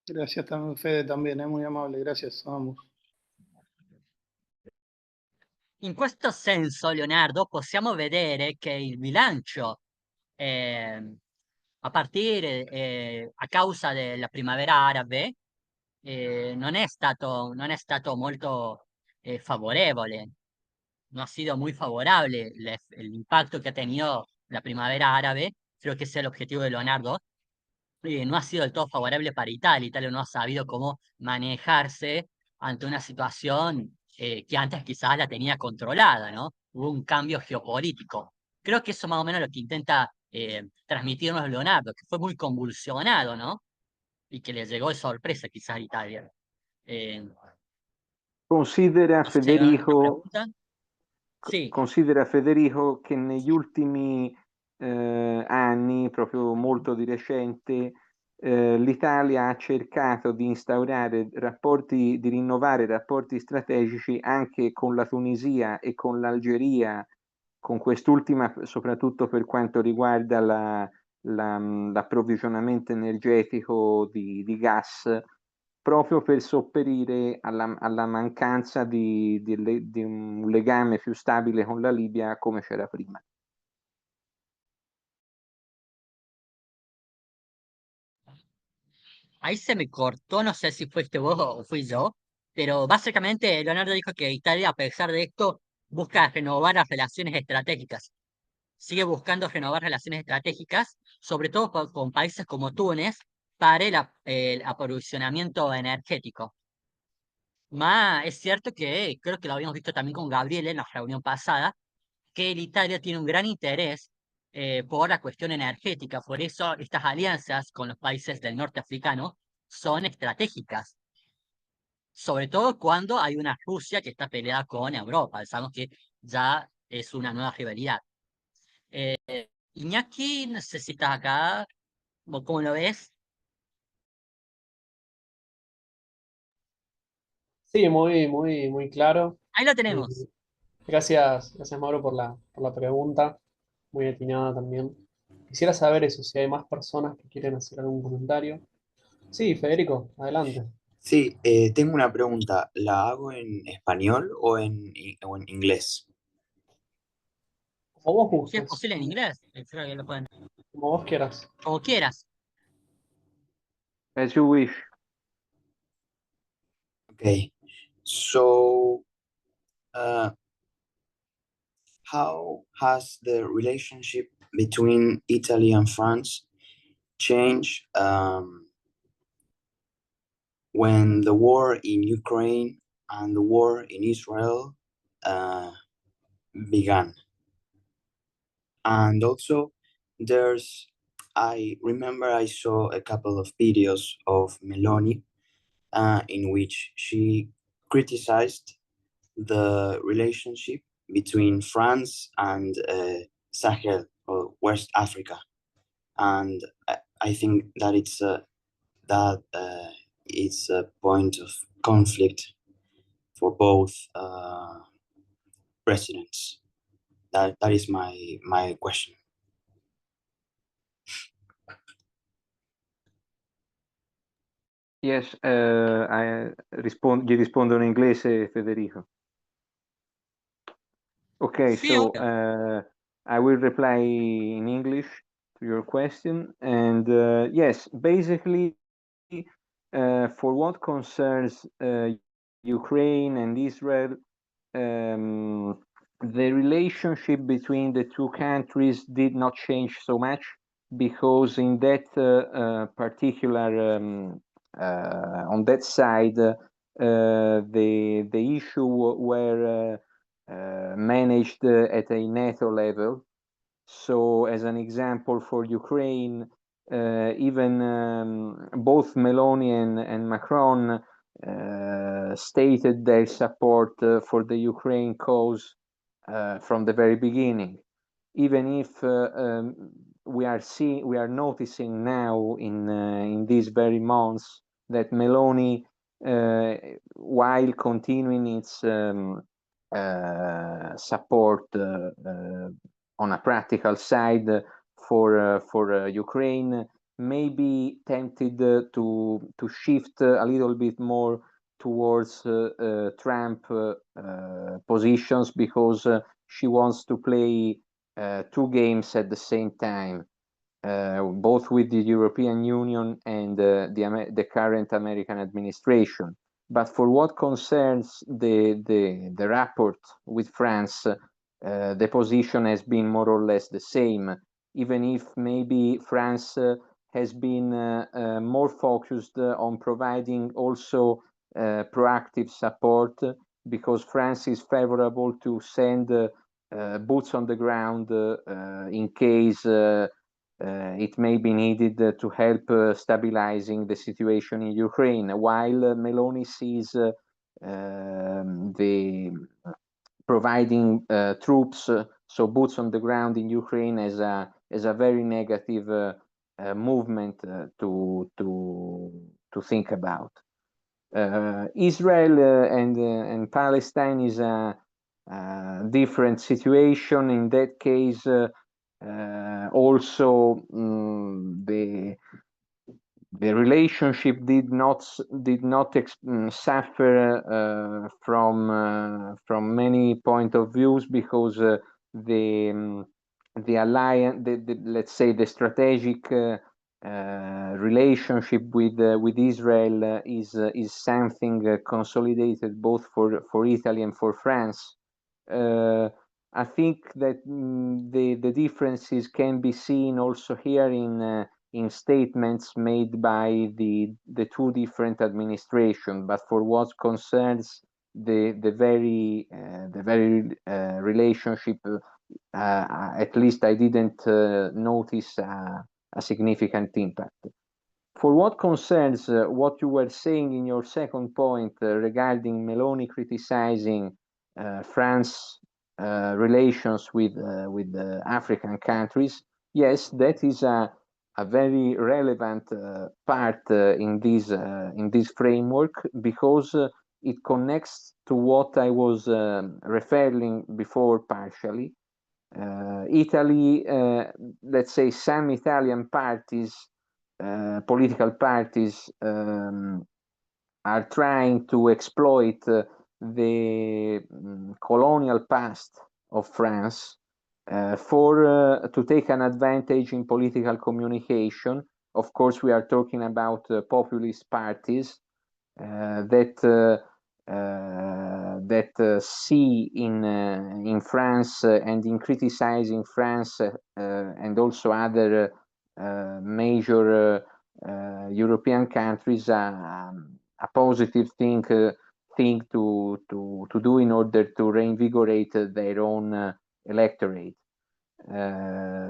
[SPEAKER 5] Gracias también, Fede, también, es muy amable, gracias, vamos.
[SPEAKER 2] In questo senso, Leonardo, possiamo vedere che il bilancio, a causa della primavera arabe, non è stato molto favorevole, no ha sido muy favorable el impacto que ha tenido la primavera árabe, creo que ese es el objetivo de Leonardo, no ha sido del todo favorable para Italia. Italia no ha sabido cómo manejarse ante una situación que antes quizás la tenía controlada, ¿no? Hubo un cambio geopolítico. Creo que eso más o menos lo que intenta transmitirnos Leonardo, que fue muy convulsionado, ¿no? Y que le llegó de sorpresa quizás a Italia.
[SPEAKER 4] Considera
[SPEAKER 2] No sé si hay alguna
[SPEAKER 4] Federico,
[SPEAKER 2] pregunta. Sí.
[SPEAKER 4] considera Federico che negli ultimi anni, proprio molto di recente, l'Italia ha cercato di instaurare rapporti, di rinnovare rapporti strategici anche con la Tunisia e con l'Algeria, con quest'ultima soprattutto per quanto riguarda l'approvvigionamento energetico di gas, proprio per sopperire alla mancanza di un legame più stabile con la Libia come c'era prima.
[SPEAKER 2] Ahí se me cortó, no sé si fuiste vos o fui yo, pero básicamente Leonardo dijo que Italia, a pesar de esto, busca renovar las relaciones estratégicas. Sigue buscando renovar relaciones estratégicas, sobre todo con países como Túnez, para el aprovisionamiento energético. Más es cierto que, creo que lo habíamos visto también con Gabriel en la reunión pasada, que Italia tiene un gran interés por la cuestión energética. Por eso estas alianzas con los países del norte africano son estratégicas, sobre todo cuando hay una Rusia que está peleada con Europa. Sabemos que ya es una nueva rivalidad. Eh, Iñaki, no sé si estás acá, ¿o cómo lo ves?
[SPEAKER 1] Sí, muy claro.
[SPEAKER 2] Ahí lo
[SPEAKER 1] Eh,
[SPEAKER 2] tenemos.
[SPEAKER 1] gracias Mauro por la pregunta, muy atinada también. Quisiera saber eso, si hay más personas que quieren hacer algún comentario. Sí, Federico, adelante.
[SPEAKER 6] Sí, tengo una pregunta. ¿La hago en español o en inglés?
[SPEAKER 1] Como vos
[SPEAKER 2] Si es
[SPEAKER 1] gustes,
[SPEAKER 2] posible en inglés, creo que lo pueden.
[SPEAKER 1] como vos quieras.
[SPEAKER 2] Como quieras.
[SPEAKER 4] As you wish.
[SPEAKER 6] Okay. So, how has the relationship between Italy and France changed when the war in Ukraine and the war in Israel began? And also, I remember I saw a couple of videos of Meloni in which she criticized the relationship between France and Sahel or West Africa, and I think that it's a point of conflict for both presidents. That is my question.
[SPEAKER 4] Yes, gli rispondo in inglese, Federico. Okay,
[SPEAKER 2] Sí,
[SPEAKER 4] so
[SPEAKER 2] obvio.
[SPEAKER 4] I will reply in English to your question. And yes, basically, for what concerns Ukraine and Israel, the relationship between the two countries did not change so much, because in that particular on that side, the issue were managed at a NATO level. So, as an example, for Ukraine, even both Meloni and Macron stated their support for the Ukraine cause from the very beginning. Even if we are noticing now in these very months that Meloni, while continuing its support on a practical side for Ukraine, may be tempted to shift a little bit more towards Trump positions, because she wants to play two games at the same time, both with the European Union and the current American administration. But for what concerns the rapport with France, the position has been more or less the same, even if maybe France has been more focused on providing also proactive support, because France is favorable to send boots on the ground in case it may be needed to help stabilizing the situation in Ukraine, while Meloni sees the providing troops, so boots on the ground in Ukraine, as a very negative movement to think about. Israel and Palestine is a different situation. In that case, also the relationship did not suffer from many point of views, because the alliance, let's say the strategic relationship with Israel is something consolidated both for Italy and for France. I think that the differences can be seen also here in statements made by the two different administrations. But for what concerns the very relationship, at least I didn't notice a significant impact. For what concerns what you were saying in your second point regarding Meloni criticizing France relations with African countries, yes, that is a very relevant part in this framework, because it connects to what I was referring before partially. Italy, let's say some Italian parties, political parties, are trying to exploit the colonial past of France to take an advantage in political communication. Of course, we are talking about populist parties that see in France and in criticizing France and also other major European countries a positive thing to do in order to reinvigorate their own electorate.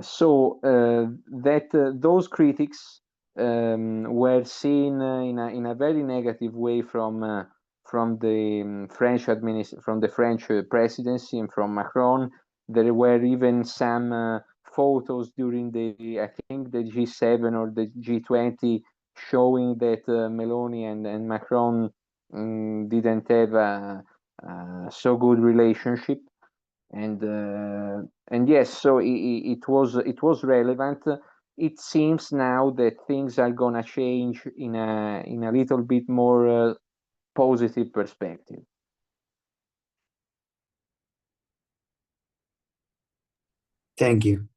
[SPEAKER 4] So that those critics were seen in a very negative way from the French presidency and from Macron. There were even some photos during I think the G7 or the G20 showing that Meloni and Macron didn't have a so good relationship. And yes, so it was relevant. It seems now that things are gonna change in a little bit more positive perspective.
[SPEAKER 6] Thank you.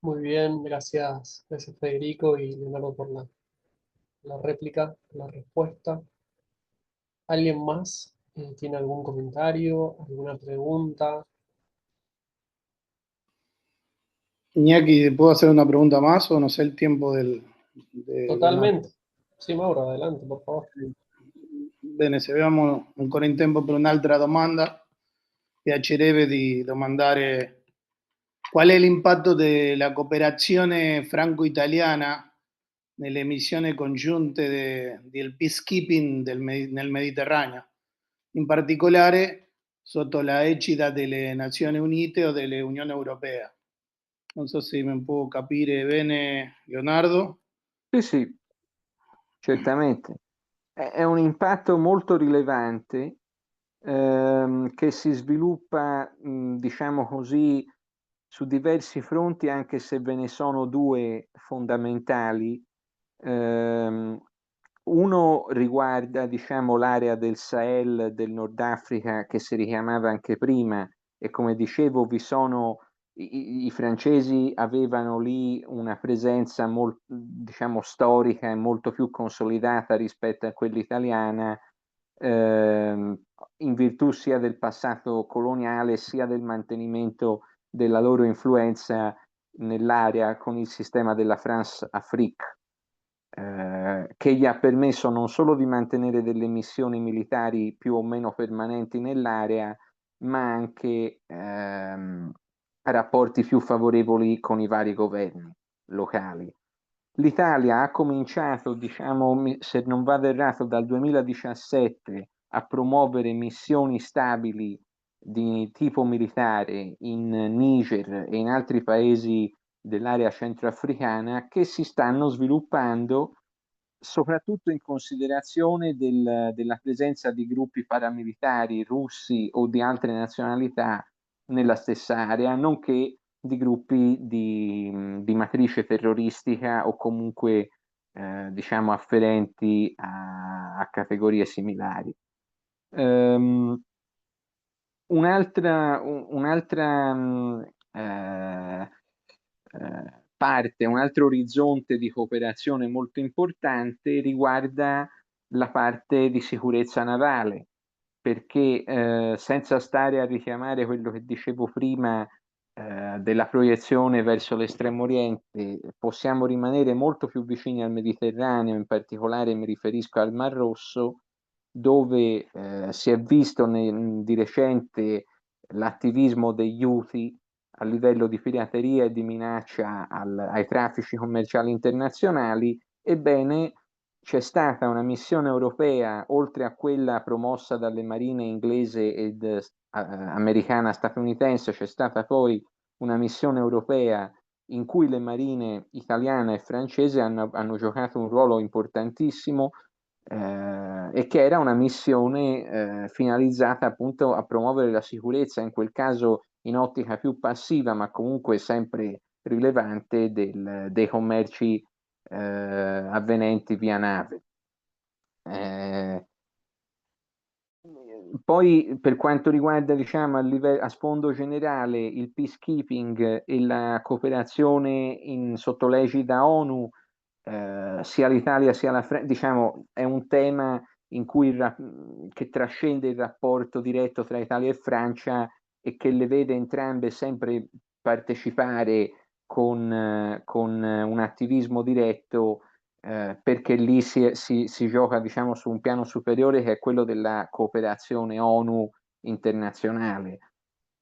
[SPEAKER 1] Muy bien, gracias, gracias Federico y Leonardo por la réplica, la respuesta. ¿Alguien más tiene algún comentario, alguna pregunta?
[SPEAKER 5] Iñaki, ¿puedo hacer una pregunta más o no sé el tiempo de
[SPEAKER 1] Totalmente. Sì, Mauro, adelante, por favor.
[SPEAKER 5] Bene, se abbiamo ancora in tempo per un'altra domanda, piacerebbe di domandare qual è l'impatto della cooperazione franco-italiana nelle missioni congiunte del peacekeeping nel Mediterraneo, in particolare sotto la egida delle Nazioni Unite o dell'Unione Europea. Non so se mi può capire bene, Leonardo.
[SPEAKER 4] Sì, certamente. È un impatto molto rilevante che si sviluppa, diciamo così, su diversi fronti, anche se ve ne sono due fondamentali. Uno riguarda, diciamo, l'area del Sahel, del Nord Africa, che si richiamava anche prima, e come dicevo, i francesi avevano lì una presenza molto, diciamo, storica e molto più consolidata rispetto a quella italiana, in virtù sia del passato coloniale sia del mantenimento della loro influenza nell'area con il sistema della France-Afrique, che gli ha permesso non solo di mantenere delle missioni militari più o meno permanenti nell'area, ma anche rapporti più favorevoli con i vari governi locali. L'Italia ha cominciato, diciamo, se non vado errato, dal 2017 a promuovere missioni stabili di tipo militare in Niger e in altri paesi dell'area centroafricana, che si stanno sviluppando soprattutto in considerazione della presenza di gruppi paramilitari russi o di altre nazionalità nella stessa area, nonché di gruppi di matrice terroristica o comunque diciamo afferenti a categorie similari. Un'altra parte, un altro orizzonte di cooperazione molto importante riguarda la parte di sicurezza navale, perché senza stare a richiamare quello che dicevo prima della proiezione verso l'estremo oriente, possiamo rimanere molto più vicini al Mediterraneo, in particolare mi riferisco al Mar Rosso, dove si è visto di recente l'attivismo degli Houthi a livello di pirateria e di minaccia ai traffici commerciali internazionali. Ebbene, c'è stata una missione europea, oltre a quella promossa dalle marine inglese ed americana statunitense, c'è stata poi una missione europea in cui le marine italiana e francese hanno giocato un ruolo importantissimo, e che era una missione finalizzata appunto a promuovere la sicurezza, in quel caso in ottica più passiva, ma comunque sempre rilevante, dei commerci avvenenti via nave. Poi per quanto riguarda, diciamo, a sfondo generale, il peacekeeping e la cooperazione sotto l'egida ONU, sia l'Italia sia la Francia, diciamo, è un tema in cui che trascende il rapporto diretto tra Italia e Francia e che le vede entrambe sempre partecipare con un attivismo diretto, perché lì si gioca, diciamo, su un piano superiore, che è quello della cooperazione ONU internazionale.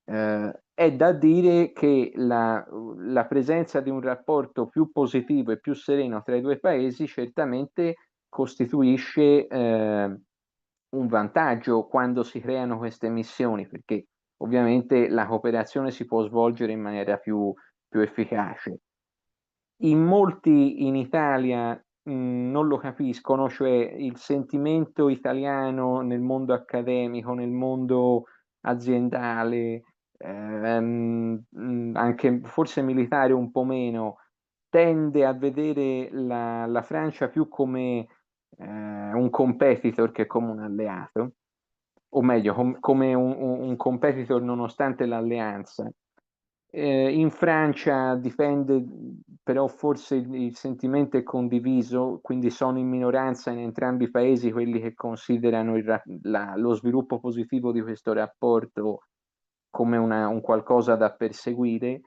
[SPEAKER 4] È da dire che la presenza di un rapporto più positivo e più sereno tra i due paesi certamente costituisce un vantaggio quando si creano queste missioni, perché ovviamente la cooperazione si può svolgere in maniera più efficace. In molti in Italia non lo capiscono, cioè il sentimento italiano nel mondo accademico, nel mondo aziendale, anche forse militare un po' meno, tende a vedere la Francia più come un competitor che come un alleato, o meglio, come un competitor nonostante l'alleanza. In Francia dipende, però forse il sentimento è condiviso, quindi sono in minoranza in entrambi i paesi quelli che considerano lo sviluppo positivo di questo rapporto come un qualcosa da perseguire.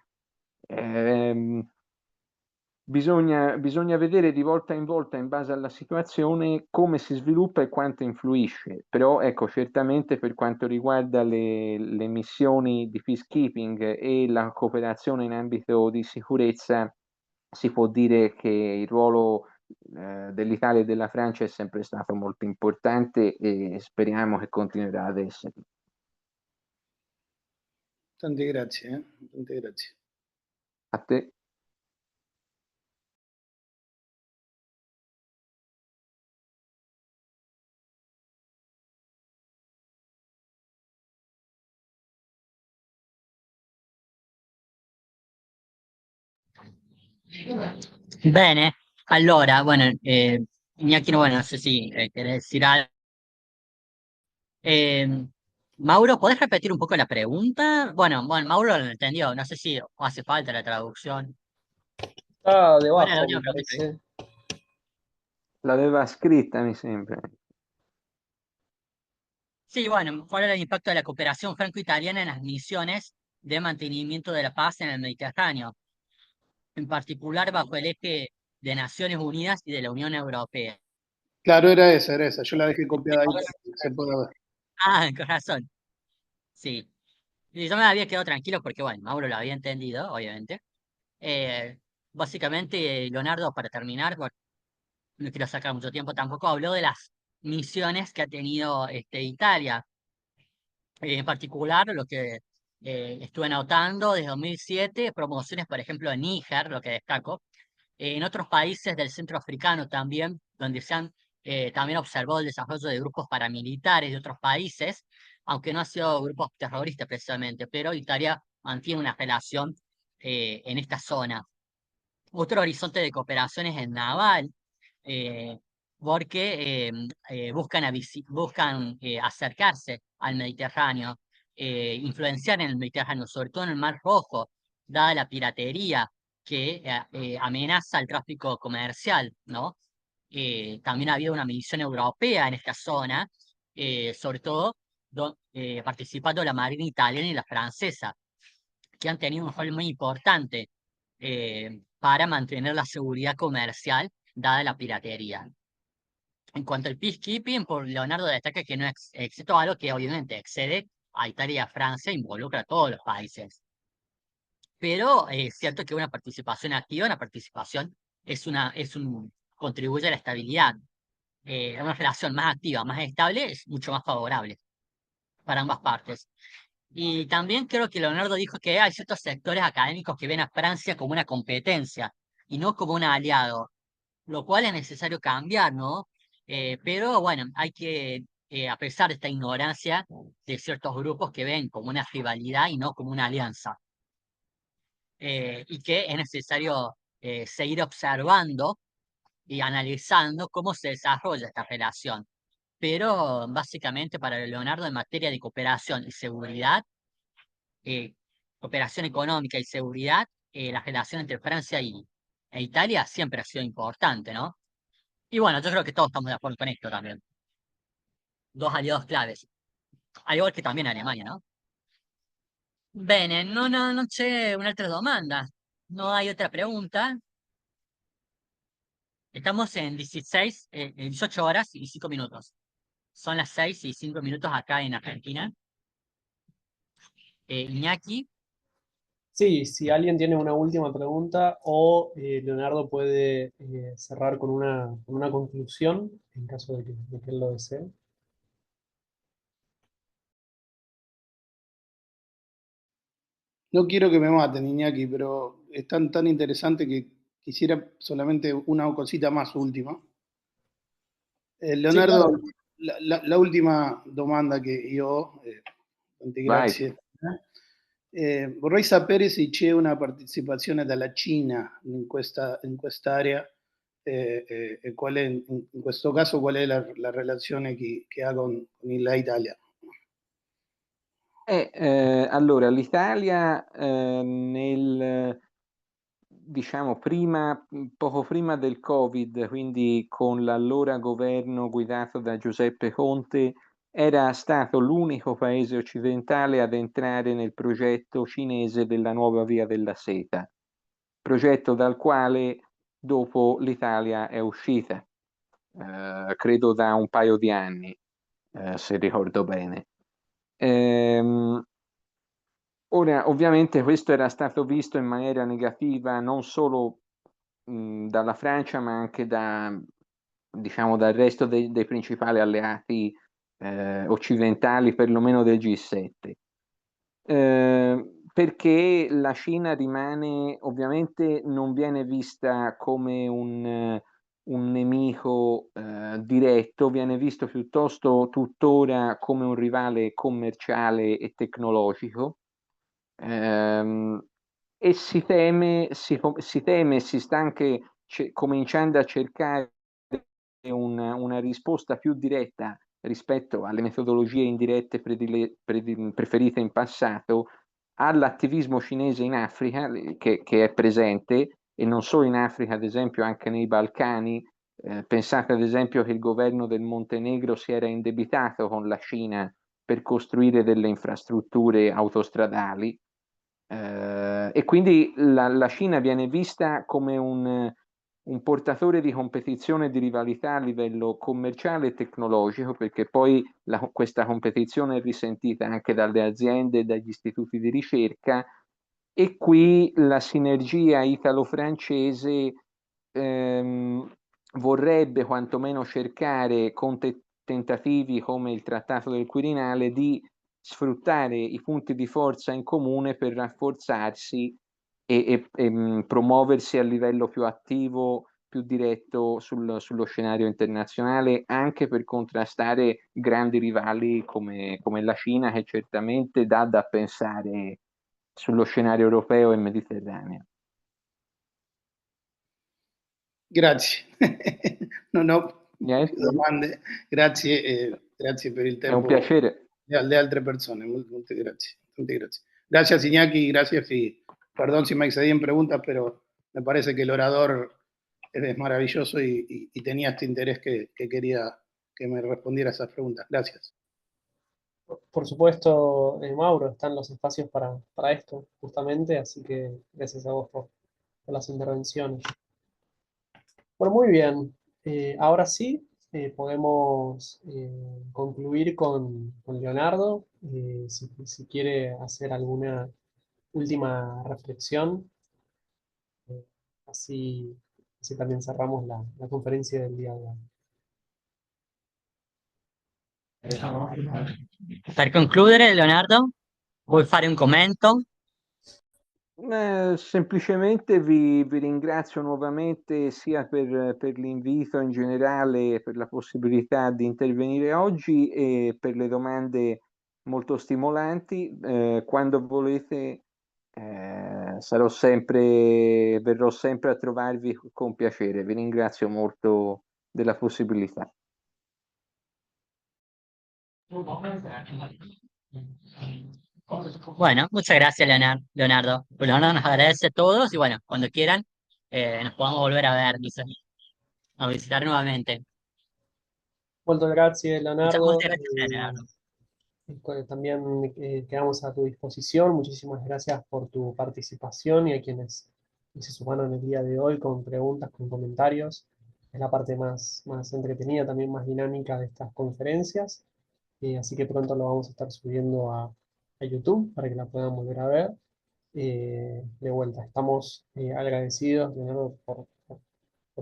[SPEAKER 4] Bisogna vedere di volta in volta, in base alla situazione, come si sviluppa e quanto influisce. Però ecco, certamente per quanto riguarda le missioni di peacekeeping e la cooperazione in ambito di sicurezza, si può dire che il ruolo dell'Italia e della Francia è sempre stato molto importante e speriamo che continuerà ad essere.
[SPEAKER 5] Tante grazie, tante grazie.
[SPEAKER 4] A te.
[SPEAKER 2] Bene, allora, bueno, Iñaki, bueno, no sé si querés decir algo. Eh, Mauro, ¿podés repetir un poco la pregunta? Bueno, Mauro lo entendió, no sé si hace falta la traducción.
[SPEAKER 1] Está
[SPEAKER 2] ¿Cuál era la
[SPEAKER 1] debajo,
[SPEAKER 2] última
[SPEAKER 1] me
[SPEAKER 2] pregunta que
[SPEAKER 1] parece.
[SPEAKER 4] L'aveva scritta, mi sembra.
[SPEAKER 2] Sí, bueno, ¿cuál era el impacto de la cooperación franco-italiana en las misiones de mantenimiento de la paz en el Mediterráneo, en particular bajo el eje de Naciones Unidas y de la Unión Europea?
[SPEAKER 5] Claro, era esa. Yo la dejé copiada ahí para que se pueda ver.
[SPEAKER 2] Ah, con razón, sí. Y yo me había quedado tranquilo porque, bueno, Mauro lo había entendido, obviamente. Eh, Básicamente, Leonardo, para terminar, bueno, no quiero sacar mucho tiempo tampoco, habló de las misiones que ha tenido Italia. En particular, lo que estuve notando desde 2007, promociones, por ejemplo, en Níger, lo que destaco, en otros países del centro africano también, donde también observó el desarrollo de grupos paramilitares de otros países, aunque no ha sido grupos terroristas precisamente, pero Italia mantiene una relación en esta zona. Otro horizonte de cooperación es el naval, eh, porque buscan acercarse al Mediterráneo, influenciar en el Mediterráneo, sobre todo en el Mar Rojo, dada la piratería que amenaza el tráfico comercial, ¿no? También ha habido una misión europea en esta zona, sobre todo participando la Marina italiana y la francesa, que han tenido un rol muy importante para mantener la seguridad comercial dada la piratería. En cuanto al peacekeeping, por Leonardo destaca que no excepto algo que obviamente excede a Italia y a Francia, involucra a todos los países. Pero es cierto que una participación activa, una participación contribuye a la estabilidad. una relación más activa, más estable, es mucho más favorable para ambas partes. Y también creo que Leonardo dijo que hay ciertos sectores académicos que ven a Francia como una competencia y no como un aliado, lo cual es necesario cambiar, ¿no? Pero bueno, hay que, a pesar de esta ignorancia de ciertos grupos que ven como una rivalidad y no como una alianza, y que es necesario seguir observando y analizando cómo se desarrolla esta relación. Pero básicamente para Leonardo en materia de cooperación y seguridad, eh, cooperación económica y seguridad, la relación entre Francia e Italia siempre ha sido importante, ¿no? Y bueno, yo creo que todos estamos de acuerdo con esto también. Dos aliados claves. Al igual que también Alemania, ¿no? Bene, non c'è un'altra domanda. No hay otra pregunta. Estamos en 18 horas y 5 minutos. Son las 6 y 5 minutos acá en Argentina. Iñaki,
[SPEAKER 1] Sí, si alguien tiene una última pregunta o Leonardo puede cerrar con una conclusión en caso de que él lo desee.
[SPEAKER 5] No quiero que me maten, Iñaki, pero es tan interesante que quisiera solamente una cosita más última.
[SPEAKER 1] Sí,
[SPEAKER 5] Leonardo,
[SPEAKER 1] claro.
[SPEAKER 5] la ultima domanda che io, tanti
[SPEAKER 4] Vai.
[SPEAKER 5] grazie. Vorrei sapere se c'è una partecipazione dalla Cina in quest'area e qual è, in questo caso, qual è la relazione che ha con l'Italia.
[SPEAKER 4] Allora, l'Italia diciamo, poco prima del Covid, quindi con l'allora governo guidato da Giuseppe Conte, era stato l'unico paese occidentale ad entrare nel progetto cinese della nuova Via della Seta, progetto dal quale dopo l'Italia è uscita, credo da un paio di anni, se ricordo bene. Ora, ovviamente questo era stato visto in maniera negativa non solo dalla Francia, ma anche diciamo, dal resto dei principali alleati occidentali, perlomeno del G7. Perché la Cina rimane, ovviamente non viene vista come un nemico diretto, viene visto piuttosto tuttora come un rivale commerciale e tecnologico. E si teme, si sta anche cominciando a cercare una risposta più diretta rispetto alle metodologie indirette preferite in passato all'attivismo cinese in Africa, che è presente, e non solo in Africa, ad esempio anche nei Balcani. Pensate ad esempio che il governo del Montenegro si era indebitato con la Cina per costruire delle infrastrutture autostradali. E quindi la Cina viene vista come un portatore di competizione e di rivalità a livello commerciale e tecnologico, perché poi questa competizione è risentita anche dalle aziende e dagli istituti di ricerca, e qui la sinergia italo-francese vorrebbe quantomeno cercare con tentativi come il Trattato del Quirinale di sfruttare i punti di forza in comune per rafforzarsi e promuoversi a livello più attivo, più diretto sullo scenario internazionale, anche per contrastare grandi rivali come la Cina, che certamente dà da pensare sullo scenario europeo e mediterraneo.
[SPEAKER 5] Grazie. Non ho
[SPEAKER 4] Niente,
[SPEAKER 5] più domande. Grazie, grazie per il
[SPEAKER 4] è un
[SPEAKER 5] tempo
[SPEAKER 4] piacere.
[SPEAKER 5] alle altre persone. Molte grazie. Molte grazie. Gracias, Iñaki. Gracias y perdón si me excedí en preguntas, pero me parece que el orador es maravilloso y tenía este interés que quería que me respondiera a esas preguntas. Gracias.
[SPEAKER 1] Por supuesto, Mauro, están los espacios para esto, justamente, así que gracias a vos por las intervenciones. Bueno, muy bien. Ahora sí, podemos concluir con Leonardo, si quiere hacer alguna última reflexión, eh, así, así también cerramos la conferencia del día de hoy.
[SPEAKER 2] Per concludere, Leonardo, vuoi fare un commento?
[SPEAKER 4] Semplicemente vi ringrazio nuovamente sia per l'invito in generale, per la possibilità di intervenire oggi e per le domande molto stimolanti. Quando volete verrò sempre a trovarvi con piacere. Vi ringrazio molto della possibilità.
[SPEAKER 2] Bueno, muchas gracias, Leonardo. Leonardo nos agradece a todos y bueno, cuando quieran, nos podamos volver a ver, dice, a visitar nuevamente.
[SPEAKER 1] Molto grazie,
[SPEAKER 2] Muchas,
[SPEAKER 1] Leonardo.
[SPEAKER 2] muchas gracias, Leonardo.
[SPEAKER 1] También quedamos a tu disposición. Muchísimas gracias por tu participación y a quienes se sumaron el día de hoy con preguntas, con comentarios. Es la parte más entretenida, también más dinámica de estas conferencias. Así que pronto lo vamos a estar subiendo a YouTube para que la puedan volver a ver. De vuelta, estamos agradecidos, Leonardo, por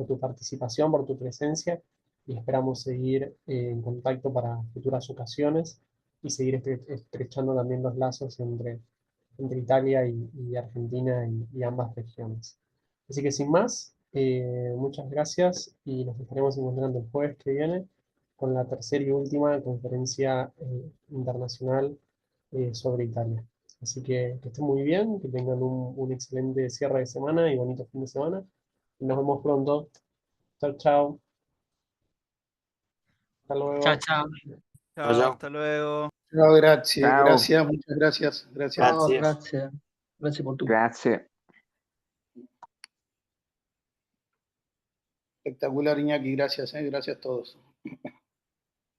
[SPEAKER 1] tu participación, por tu presencia y esperamos seguir en contacto para futuras ocasiones y seguir estrechando también los lazos entre Italia y Argentina y ambas regiones. Así que sin más, muchas gracias y nos estaremos encontrando el jueves que viene con la tercera y última conferencia internacional sobre Italia. Así que estén muy bien, que tengan un excelente cierre de semana y bonito fin de semana. Y nos vemos pronto. Chao, chao. Hasta luego.
[SPEAKER 2] Chao, chao.
[SPEAKER 3] Chao,
[SPEAKER 6] Chao.
[SPEAKER 3] hasta luego.
[SPEAKER 5] No, gracias,
[SPEAKER 4] Ciao.
[SPEAKER 5] gracias, muchas gracias. Gracias.
[SPEAKER 6] Grazie.
[SPEAKER 3] Grazie. Grazie por tu.
[SPEAKER 4] Grazie.
[SPEAKER 5] Espectacular, Iñaki, gracias a todos.